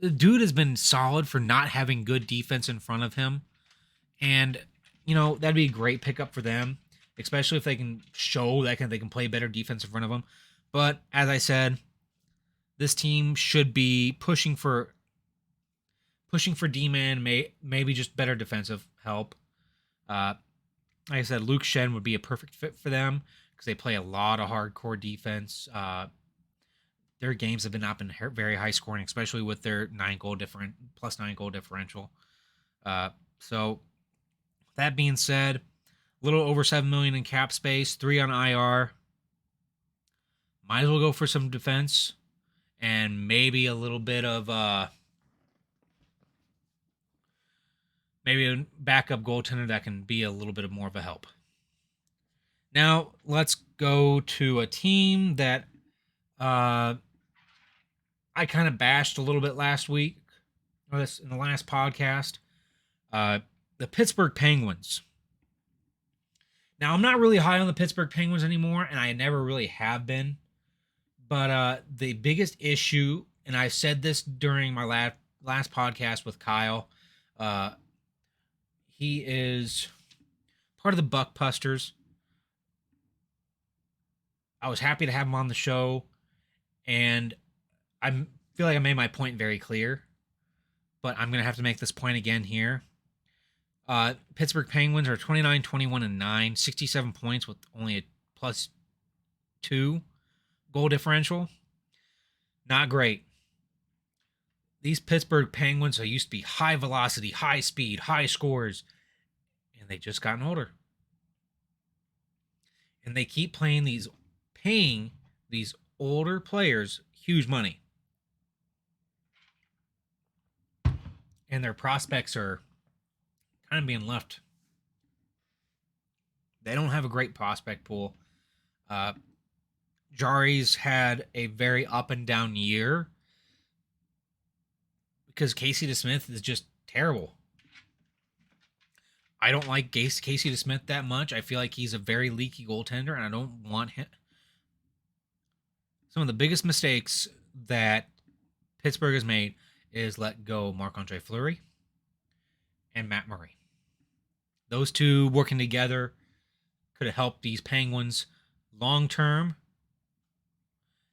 the dude has been solid for not having good defense in front of him. And, that'd be a great pickup for them, especially if they can show that they can play better defense in front of them. But as I said, this team should be pushing for D-man, maybe just better defensive help. Like I said, Luke Schenn would be a perfect fit for them because they play a lot of hardcore defense. Their games have not been very high scoring, especially with their plus 9 goal differential. So that being said, a little over $7 million in cap space, 3 on IR. Might as well go for some defense and maybe a little bit of maybe a backup goaltender that can be a little bit more of a help. Now let's go to a team that I kind of bashed a little bit last week, or this in the last podcast. The Pittsburgh Penguins. Now, I'm not really high on the Pittsburgh Penguins anymore, and I never really have been. But the biggest issue, and I said this during my last podcast with Kyle, he is part of the Buckpusters. I was happy to have him on the show, And I feel like I made my point very clear, but I'm going to have to make this point again here. Pittsburgh Penguins are 29, 21, and 9, 67 points with only a +2 goal differential. Not great. These Pittsburgh Penguins used to be high velocity, high speed, high scores, and they just gotten older. And they keep paying these older players huge money. And their prospects are kind of being left. They don't have a great prospect pool. Jari's had a very up and down year because Casey DeSmith is just terrible. I don't like Casey DeSmith that much. I feel like he's a very leaky goaltender, and I don't want him. Some of the biggest mistakes that Pittsburgh has made is let go Marc-Andre Fleury and Matt Murray. Those two working together could have helped these Penguins long term.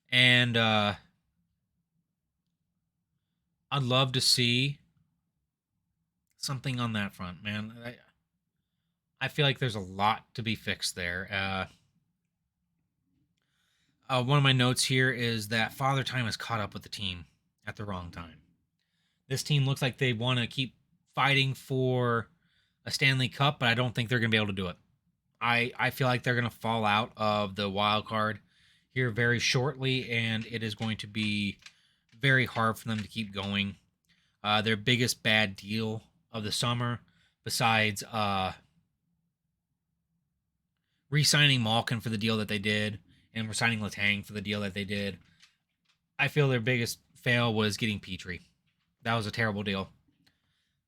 And I'd love to see something on that front, man. I feel like there's a lot to be fixed there. One of my notes here is that Father Time has caught up with the team at the wrong time. This team looks like they want to keep fighting for a Stanley Cup, but I don't think they're going to be able to do it. I feel like they're going to fall out of the wild card here very shortly, and it is going to be very hard for them to keep going. Their biggest bad deal of the summer, besides re-signing Malkin for the deal that they did and re-signing Letang for the deal that they did, I feel their biggest fail was getting Petrie. That was a terrible deal.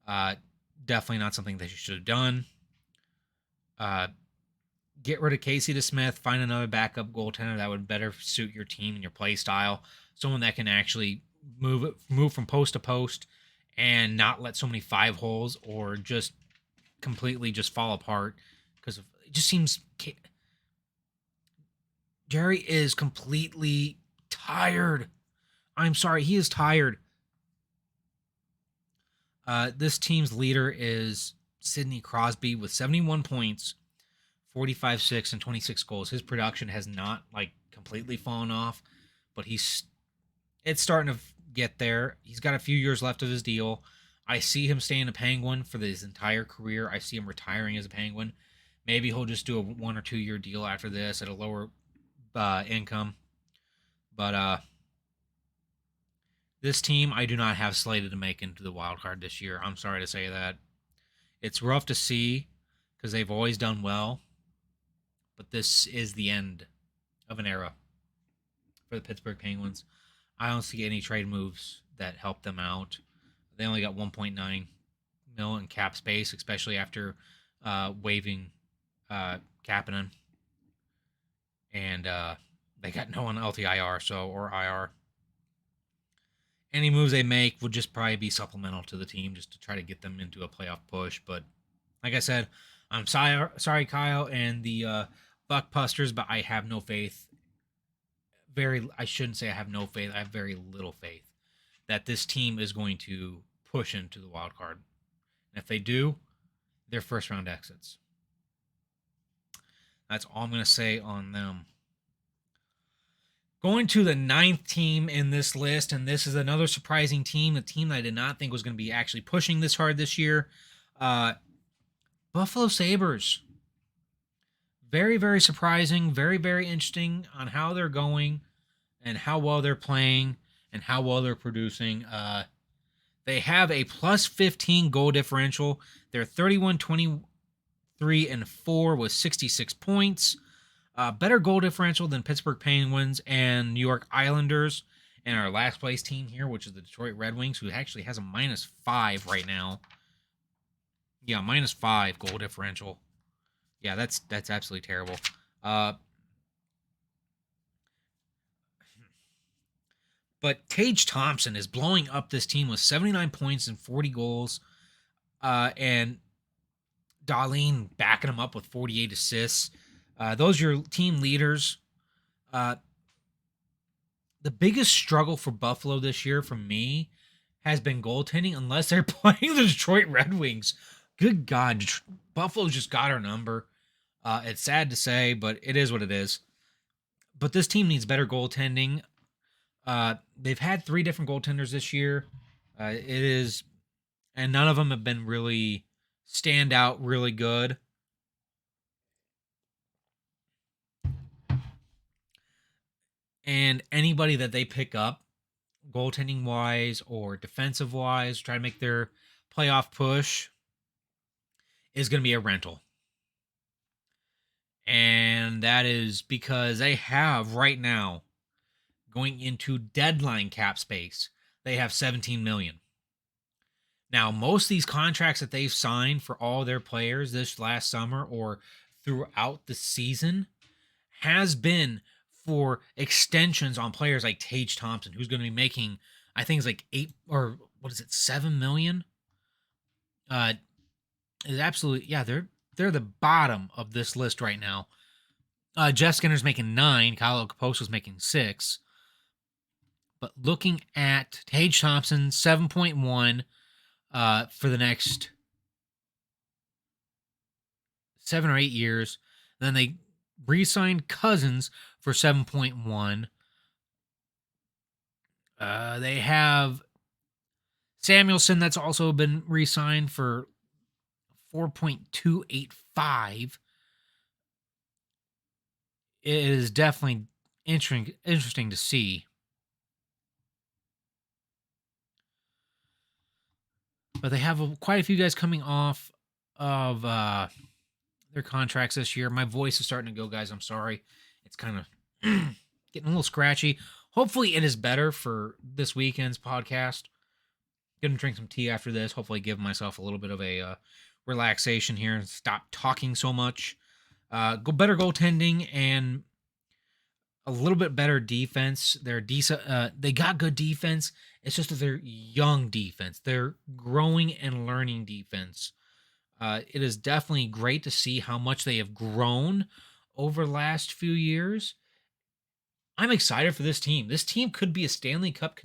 Definitely not something they should have done. Get rid of Casey DeSmith. Find another backup goaltender that would better suit your team and your play style. Someone that can actually move from post to post and not let so many 5 holes or just completely just fall apart, because it just seems Jerry is completely tired. I'm sorry, he is tired. This team's leader is Sidney Crosby with 71 points, 45-6, and 26 goals. His production has not completely fallen off, but it's starting to get there. He's got a few years left of his deal. I see him staying a Penguin for his entire career. I see him retiring as a Penguin. Maybe he'll just do a 1 or 2 year deal after this at a lower income. But this team I do not have slated to make into the wild card this year. I'm sorry to say that. It's rough to see because they've always done well, but this is the end of an era for the Pittsburgh Penguins. I don't see any trade moves that help them out. They only got 1.9 mil in cap space, especially after waiving Kapanen. And they got no one LTIR, or IR. Any moves they make would just probably be supplemental to the team just to try to get them into a playoff push. But like I said, I'm sorry, Kyle, and the Buckbusters, but I have no faith. I shouldn't say I have no faith. I have very little faith that this team is going to push into the wild card. And if they do, they're first round exits. That's all I'm going to say on them. Going to the 9th team in this list, and this is another surprising team, a team that I did not think was going to be actually pushing this hard this year. Buffalo Sabres. Very, very surprising, very, very interesting on how they're going and how well they're playing and how well they're producing. They have a +15 goal differential. They're 31-23-4 with 66 points. Better goal differential than Pittsburgh Penguins and New York Islanders. And our last place team here, which is the Detroit Red Wings, who actually has a -5 right now. Yeah, -5 goal differential. Yeah, that's absolutely terrible. But Tage Thompson is blowing up this team with 79 points and 40 goals. And Darlene backing him up with 48 assists. Those are your team leaders. The the biggest struggle for Buffalo this year for me has been goaltending, unless they're playing the Detroit Red Wings. Good God, Buffalo's just got our number. It's sad to say, but it is what it is. But this team needs better goaltending. They've had three different goaltenders this year. It is, and none of them have been really stand out really good. And anybody that they pick up, goaltending wise or defensive wise, try to make their playoff push, is going to be a rental. And that is because they have right now, going into deadline cap space, they have 17 million. Now, most of these contracts that they've signed for all their players this last summer or throughout the season has been for extensions on players like Tage Thompson, who's going to be making, I think it's like 8 or what is it, 7 million? Is absolutely, yeah, they're the bottom of this list right now. Jeff Skinner's making 9, Kyle Okaposo's making 6. But looking at Tage Thompson, 7.1 for the next 7 or 8 years. Then they re-signed Cousins for 7.1. They have Samuelson that's also been re-signed for 4.285. It is definitely interesting to see. But they have quite a few guys coming off of their contracts this year. My voice is starting to go, guys. I'm sorry. It's kind of getting a little scratchy. Hopefully it is better for this weekend's podcast. Gonna drink some tea after this. Hopefully give myself a little bit of a relaxation here and stop talking so much. Better goaltending and a little bit better defense. They're decent. They got good defense. It's just that they're young defense. They're growing and learning defense. It is definitely great to see how much they have grown over the last few years. I'm excited for this team. This team could be a Stanley Cup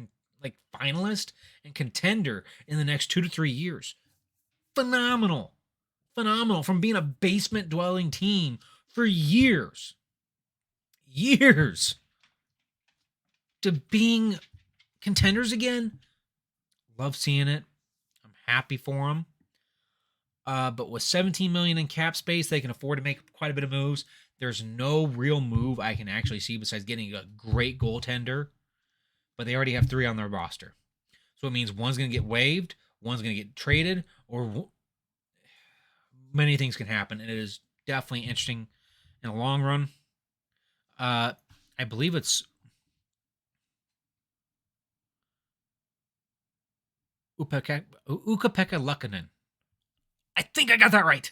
finalist and contender in the next 2 to 3 years. Phenomenal. Phenomenal from being a basement dwelling team for years. Years. To being contenders again. Love seeing it. I'm happy for them. But with 17 million in cap space, they can afford to make quite a bit of moves. There's no real move I can actually see besides getting a great goaltender. But they already have 3 on their roster. So it means one's going to get waived, one's going to get traded, or many things can happen. And it is definitely interesting in the long run. I believe it's Ukko-Pekka Luukkonen. I think I got that right.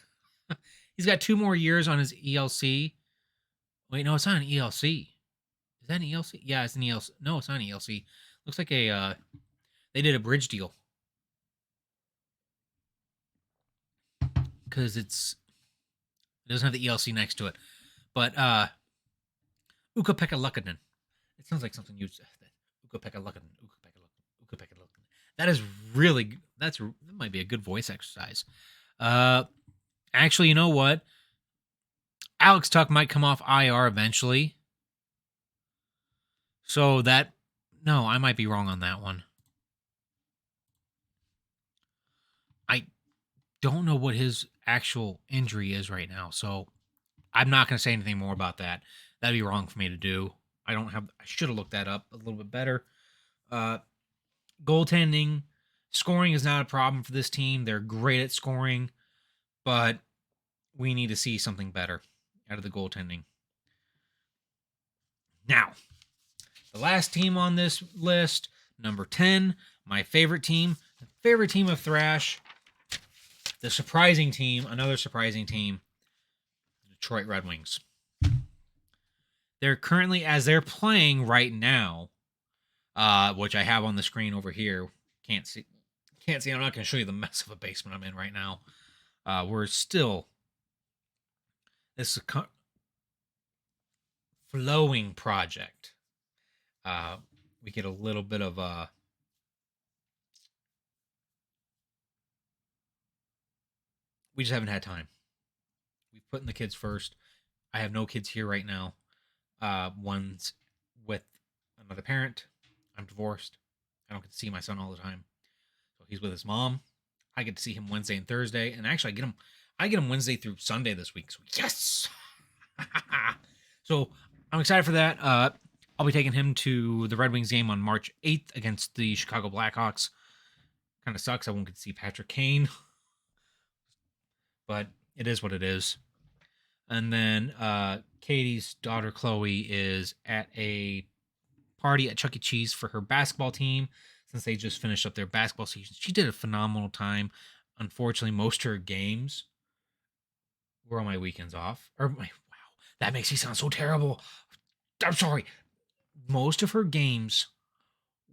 He's got 2 more years on his ELC. Wait, no, it's not an ELC. Is that an ELC? Yeah, it's an ELC. No, it's not an ELC. Looks like they did a bridge deal. Because it doesn't have the ELC next to it. But Ukko-Pekka Luukkonen. It sounds like something you said. Ukko-Pekka Luukkonen. Ukko-Pekka Luukkonen. Ukko-Pekka Luukkonen. That is really, that might be a good voice exercise. Actually, you know what? Alex Tuck might come off IR eventually. So no, I might be wrong on that one. I don't know what his actual injury is right now, so I'm not going to say anything more about that. That'd be wrong for me to do. I should have looked that up a little bit better. Goaltending, scoring is not a problem for this team. They're great at scoring, but we need to see something better out of the goaltending. Now, the last team on this list, number 10, my favorite team, the favorite team of Thrash, the surprising team, another surprising team, the Detroit Red Wings. They're currently, as they're playing right now, which I have on the screen over here. Can't see. I'm not going to show you the mess of a basement I'm in right now. We're still. This is a flowing project. we get a little bit of we just haven't had time. We've put in the kids first. I have no kids here right now. One's with another parent. I'm divorced. I don't get to see my son all the time. So he's with his mom. I get to see him Wednesday and Thursday, and actually I get him Wednesday through Sunday this week. So yes. So I'm excited for that. I'll be taking him to the Red Wings game on March 8th against the Chicago Blackhawks. Kind of sucks. I won't get to see Patrick Kane, but it is what it is. And then Katie's daughter Chloe is at a party at Chuck E. Cheese for her basketball team since they just finished up their basketball season. She did a phenomenal time. Unfortunately, most of her games were on my weekends off. Wow, that makes me sound so terrible. I'm sorry. Most of her games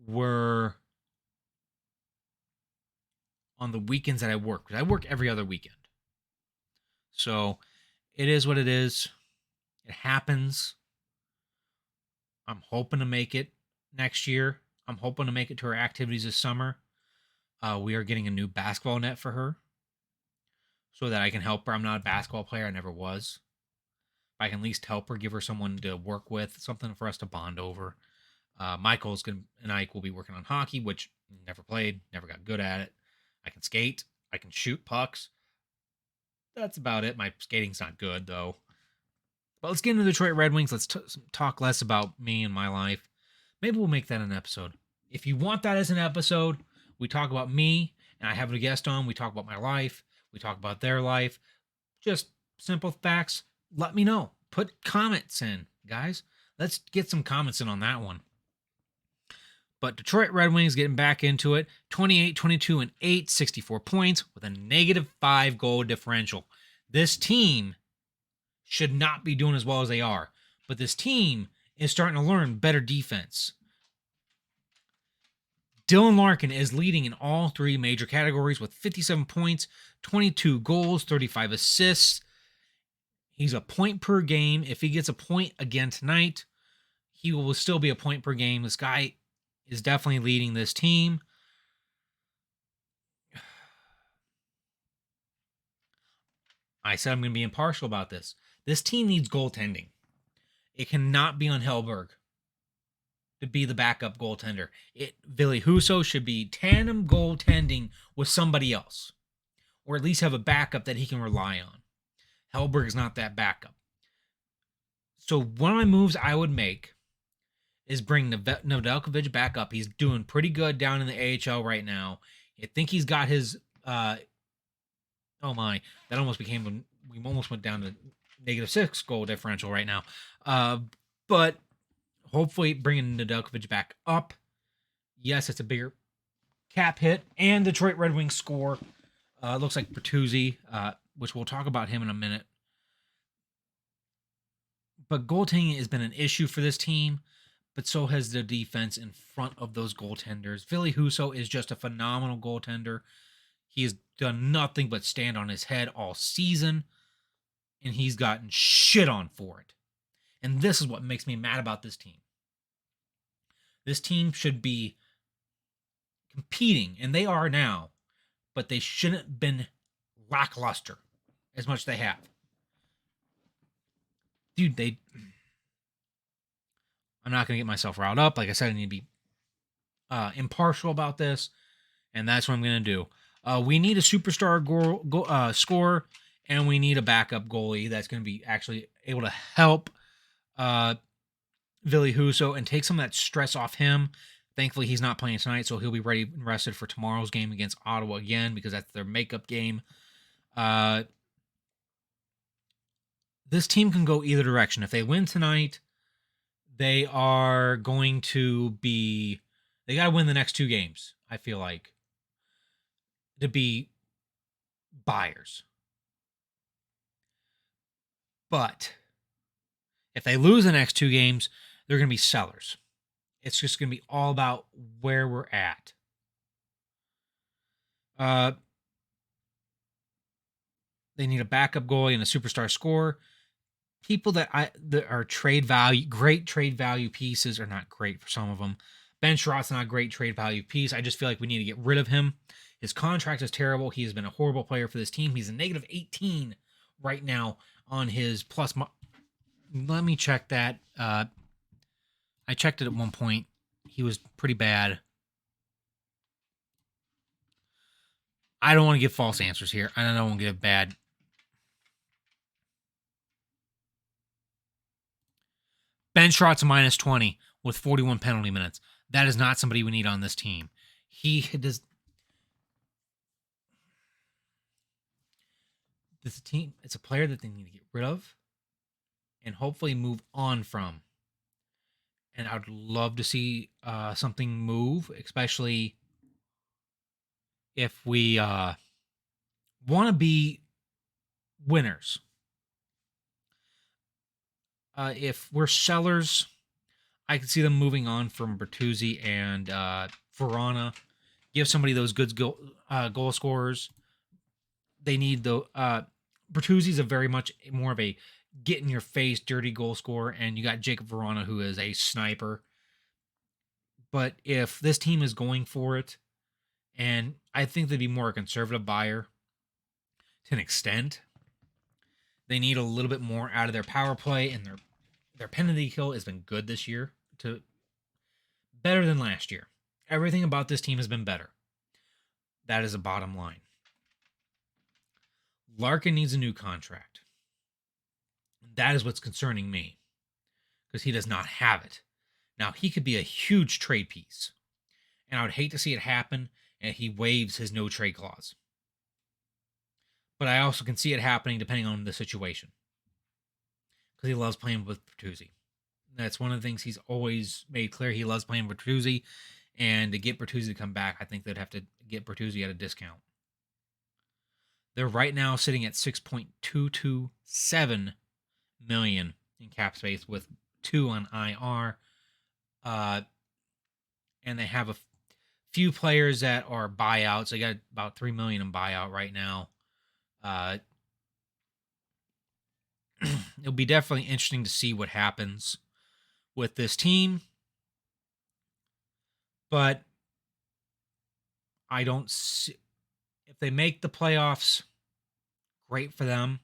were on the weekends that I work. Because I work every other weekend. So it is what it is. It happens. I'm hoping to make it next year. I'm hoping to make it to her activities this summer. We are getting a new basketball net for her so that I can help her. I'm not a basketball player. I never was. I can at least help her, give her someone to work with, something for us to bond over. Michael's and Ike will be working on hockey, which never played, never got good at it. I can skate. I can shoot pucks. That's about it. My skating's not good, though. But let's get into the Detroit Red Wings. Let's talk less about me and my life. Maybe we'll make that an episode. If you want that as an episode, we talk about me, and I have a guest on. We talk about my life. We talk about their life. Just simple facts. Let me know. Put comments in, guys. Let's get some comments in on that one. But Detroit Red Wings getting back into it. 28, 22, and 8, 64 points with a -5 goal differential. This team should not be doing as well as they are. But this team is starting to learn better defense. Dylan Larkin is leading in all three major categories with 57 points, 22 goals, 35 assists. He's a point per game. If he gets a point again tonight, he will still be a point per game. This guy is definitely leading this team. I said I'm going to be impartial about this. This team needs goaltending. It cannot be on Hellberg to be the backup goaltender. Ville Husso should be tandem goaltending with somebody else, or at least have a backup that he can rely on. Hellberg is not that backup. So one of my moves I would make is bring Nedeljkovic back up. He's doing pretty good down in the AHL right now. I think he's got his oh my, that almost became, we almost went down to -6 goal differential right now. But hopefully bringing Nedeljkovic back up. Yes, it's a bigger cap hit. And Detroit Red Wings score. Looks like Bertuzzi, which we'll talk about him in a minute. But goaltending has been an issue for this team, but so has the defense in front of those goaltenders. Ville Husso is just a phenomenal goaltender. He has done nothing but stand on his head all season, and he's gotten shit on for it. And this is what makes me mad about this team. This team should be competing, and they are now, but they shouldn't have been lackluster as much as they have. Dude, I'm not going to get myself riled up. Like I said, I need to be impartial about this, and that's what I'm going to do. We need a superstar scorer, and we need a backup goalie that's going to be actually able to help Ville Husso and take some of that stress off him. Thankfully, he's not playing tonight, so he'll be ready and rested for tomorrow's game against Ottawa again because that's their makeup game. This team can go either direction. If they win tonight, they are going to be... They got to win the next two games, I feel like, to be buyers. But if they lose the next two games, they're going to be sellers. It's just going to be all about where we're at. They need a backup goalie and a superstar scorer. People that are trade value, great trade value pieces, are not great for some of them. Ben Sherratt's not a great trade value piece. I just feel like we need to get rid of him. His contract is terrible. He has been a horrible player for this team. He's a negative 18 right now on his plus. Let me check that. I checked it at one point. He was pretty bad. I don't want to give false answers here. I don't want to give bad. Ben Sherratt's a minus 20 with 41 penalty minutes. That is not somebody we need on this team. He does. This team, it's a player that they need to get rid of and hopefully move on from. And I'd love to see something move, especially if we want to be winners. If we're sellers, I can see them moving on from Bertuzzi and Verona. Give somebody those good goal scorers. They need the Bertuzzi's a very much more of a get in your face, dirty goal scorer, and you got Jacob Verona, who is a sniper. But if this team is going for it, and I think they'd be more a conservative buyer to an extent, they need a little bit more out of their power play, and their penalty kill has been good this year, to better than last year. Everything about this team has been better. That is a bottom line. Larkin needs a new contract. That is what's concerning me, because he does not have it. Now, he could be a huge trade piece, and I would hate to see it happen, and he waives his no trade clause. But I also can see it happening depending on the situation, because he loves playing with Bertuzzi. That's one of the things he's always made clear. He loves playing with Bertuzzi, and to get Bertuzzi to come back, I think they'd have to get Bertuzzi at a discount. They're right now sitting at $6.227 million in cap space with 2 on IR. And they have a few players that are buyouts. They got about $3 million in buyout right now. It'll be definitely interesting to see what happens with this team. But I don't see, if they make the playoffs, great for them.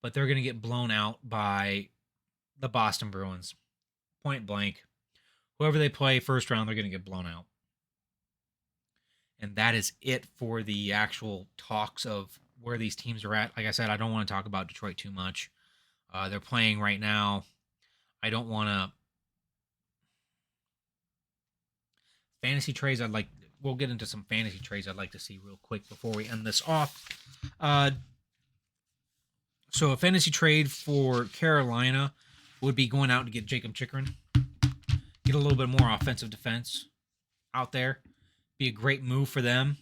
But they're going to get blown out by the Boston Bruins. Point blank. Whoever they play first round, they're going to get blown out. And that is it for the actual talks of where these teams are at. Like I said, I don't want to talk about Detroit too much. They're playing right now. I don't want to. Fantasy trades, we'll get into some fantasy trades I'd like to see real quick before we end this off. So a fantasy trade for Carolina would be going out to get Jacob Chikrin. Get a little bit more offensive defense out there. Be a great move for them.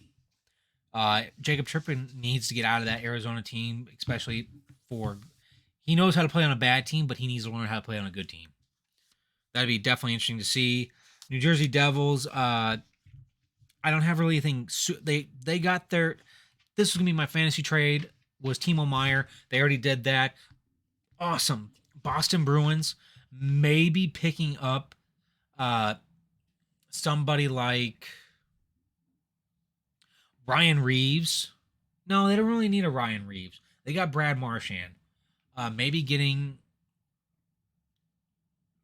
Jacob Chikrin needs to get out of that Arizona team, especially he knows how to play on a bad team, but he needs to learn how to play on a good team. That'd be definitely interesting to see. New Jersey Devils, I don't have really anything. They got their. This was gonna be my fantasy trade. Was Timo Meier? They already did that. Awesome. Boston Bruins maybe picking up somebody like Ryan Reeves. No, they don't really need a Ryan Reeves. They got Brad Marchand. Maybe getting.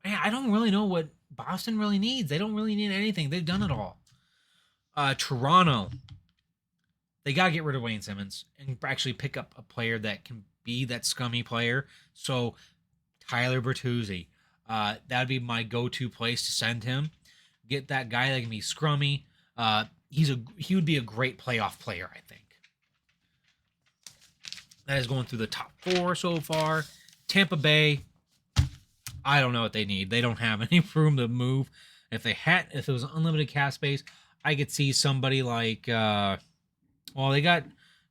Man, I don't really know what Boston really needs. They don't really need anything. They've done it all. Toronto. They got to get rid of Wayne Simmons and actually pick up a player that can be that scummy player. So, Tyler Bertuzzi. That'd be my go-to place to send him. Get that guy that can be scrummy. He would be a great playoff player, I think. That is going through the top 4 so far. Tampa Bay. I don't know what they need. They don't have any room to move. If it was unlimited cap space, I could see somebody like. They got,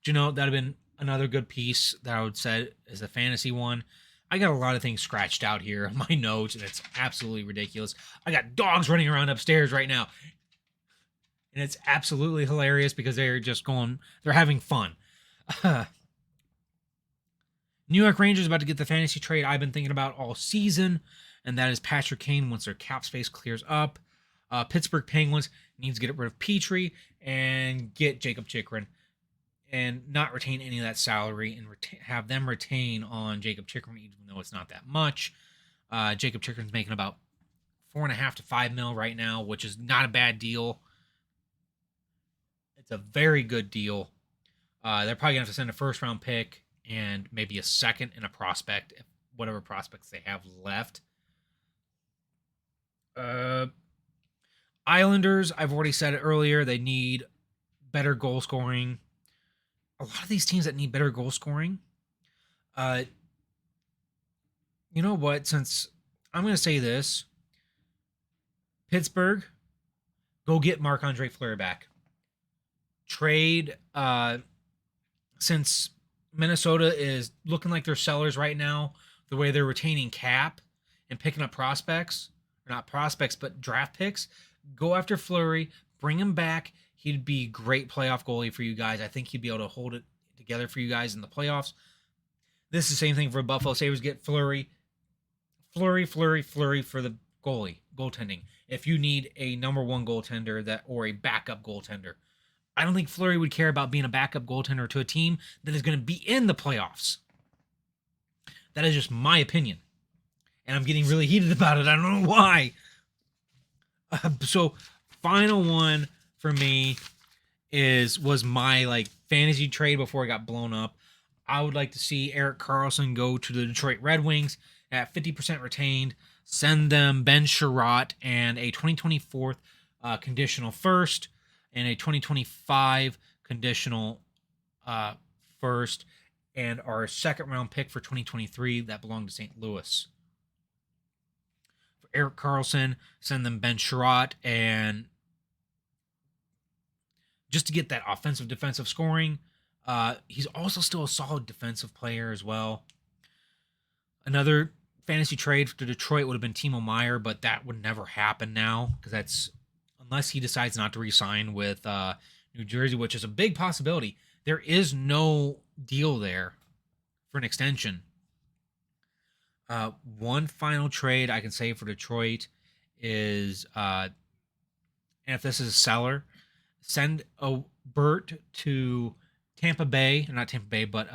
that'd have been another good piece that I would say is a fantasy one. I got a lot of things scratched out here on my notes, and it's absolutely ridiculous. I got dogs running around upstairs right now. And it's absolutely hilarious because they're having fun. New York Rangers about to get the fantasy trade I've been thinking about all season, and that is Patrick Kane once their cap space clears up. Pittsburgh Penguins needs to get rid of Petrie and get Jacob Chikrin and not retain any of that salary and have them retain on Jacob Chikrin, even though it's not that much. Jacob Chikrin's making about 4.5 to 5 mil right now, which is not a bad deal. It's a very good deal. They're probably gonna have to send a first round pick and maybe a second and a prospect, whatever prospects they have left. Islanders, I've already said it earlier, they need better goal scoring. A lot of these teams that need better goal scoring, you know what? Since I'm going to say this, Pittsburgh, go get Marc-Andre Fleury back. Trade, since Minnesota is looking like they're sellers right now, the way they're retaining cap and picking up prospects, or not prospects, but draft picks, go after Fleury, bring him back. He'd be a great playoff goalie for you guys. I think he'd be able to hold it together for you guys in the playoffs. This is the same thing for Buffalo Sabres. Get Fleury for the goaltending. If you need a number one goaltender or a backup goaltender, I don't think Fleury would care about being a backup goaltender to a team that is going to be in the playoffs. That is just my opinion, and I'm getting really heated about it. I don't know why. So, final one for me was my fantasy trade before it got blown up. I would like to see Erik Karlsson go to the Detroit Red Wings at 50% retained. Send them Ben Sherratt and a 2024 conditional first and a 2025 conditional first and our second round pick for 2023 that belonged to St. Louis. For Erik Karlsson, send them Ben Sherratt and just to get that offensive defensive scoring. He's also still a solid defensive player as well. Another fantasy trade to Detroit would have been Timo Meier, but that would never happen now because that's unless he decides not to re-sign with New Jersey, which is a big possibility. There is no deal there for an extension. One final trade I can say for Detroit is, and if this is a seller, send a Bert to Tampa Bay, not Tampa Bay, but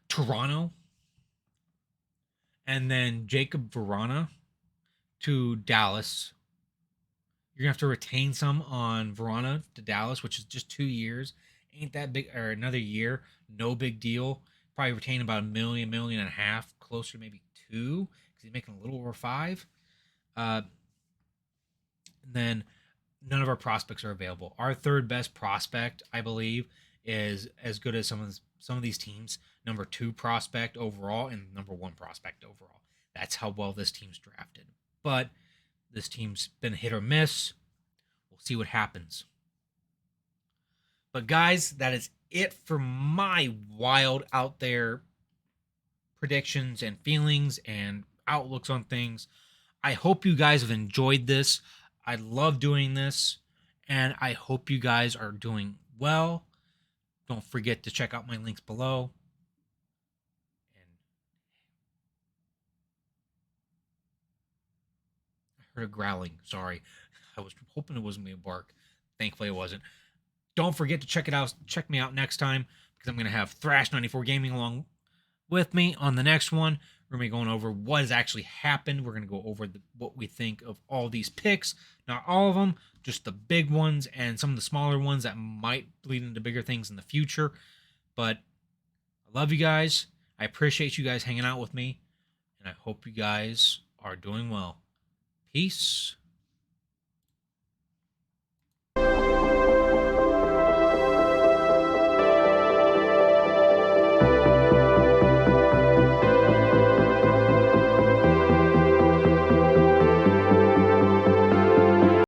Toronto, and then Jacob Verana to Dallas. You're gonna have to retain some on Verana to Dallas, which is just 2 years. Ain't that big, or another year, no big deal. Probably retain about $1 million and a half, closer to maybe 2, because he's making a little over 5. And then none of our prospects are available. Our third best prospect, I believe, is as good as some of these teams. Number 2 prospect overall and number 1 prospect overall. That's how well this team's drafted. But this team's been hit or miss. We'll see what happens. But guys, that is it for my wild out there predictions and feelings and outlooks on things. I hope you guys have enjoyed this. I love doing this, and I hope you guys are doing well. Don't forget to check out my links below. And I heard a growling. Sorry. I was hoping it wasn't me a bark. Thankfully it wasn't. Don't forget to check me out next time, because I'm going to have Thrash 94 Gaming along with me on the next one. We're going to be going over what has actually happened. We're going to go over what we think of all these picks. Not all of them, just the big ones and some of the smaller ones that might lead into bigger things in the future. But I love you guys. I appreciate you guys hanging out with me. And I hope you guys are doing well. Peace.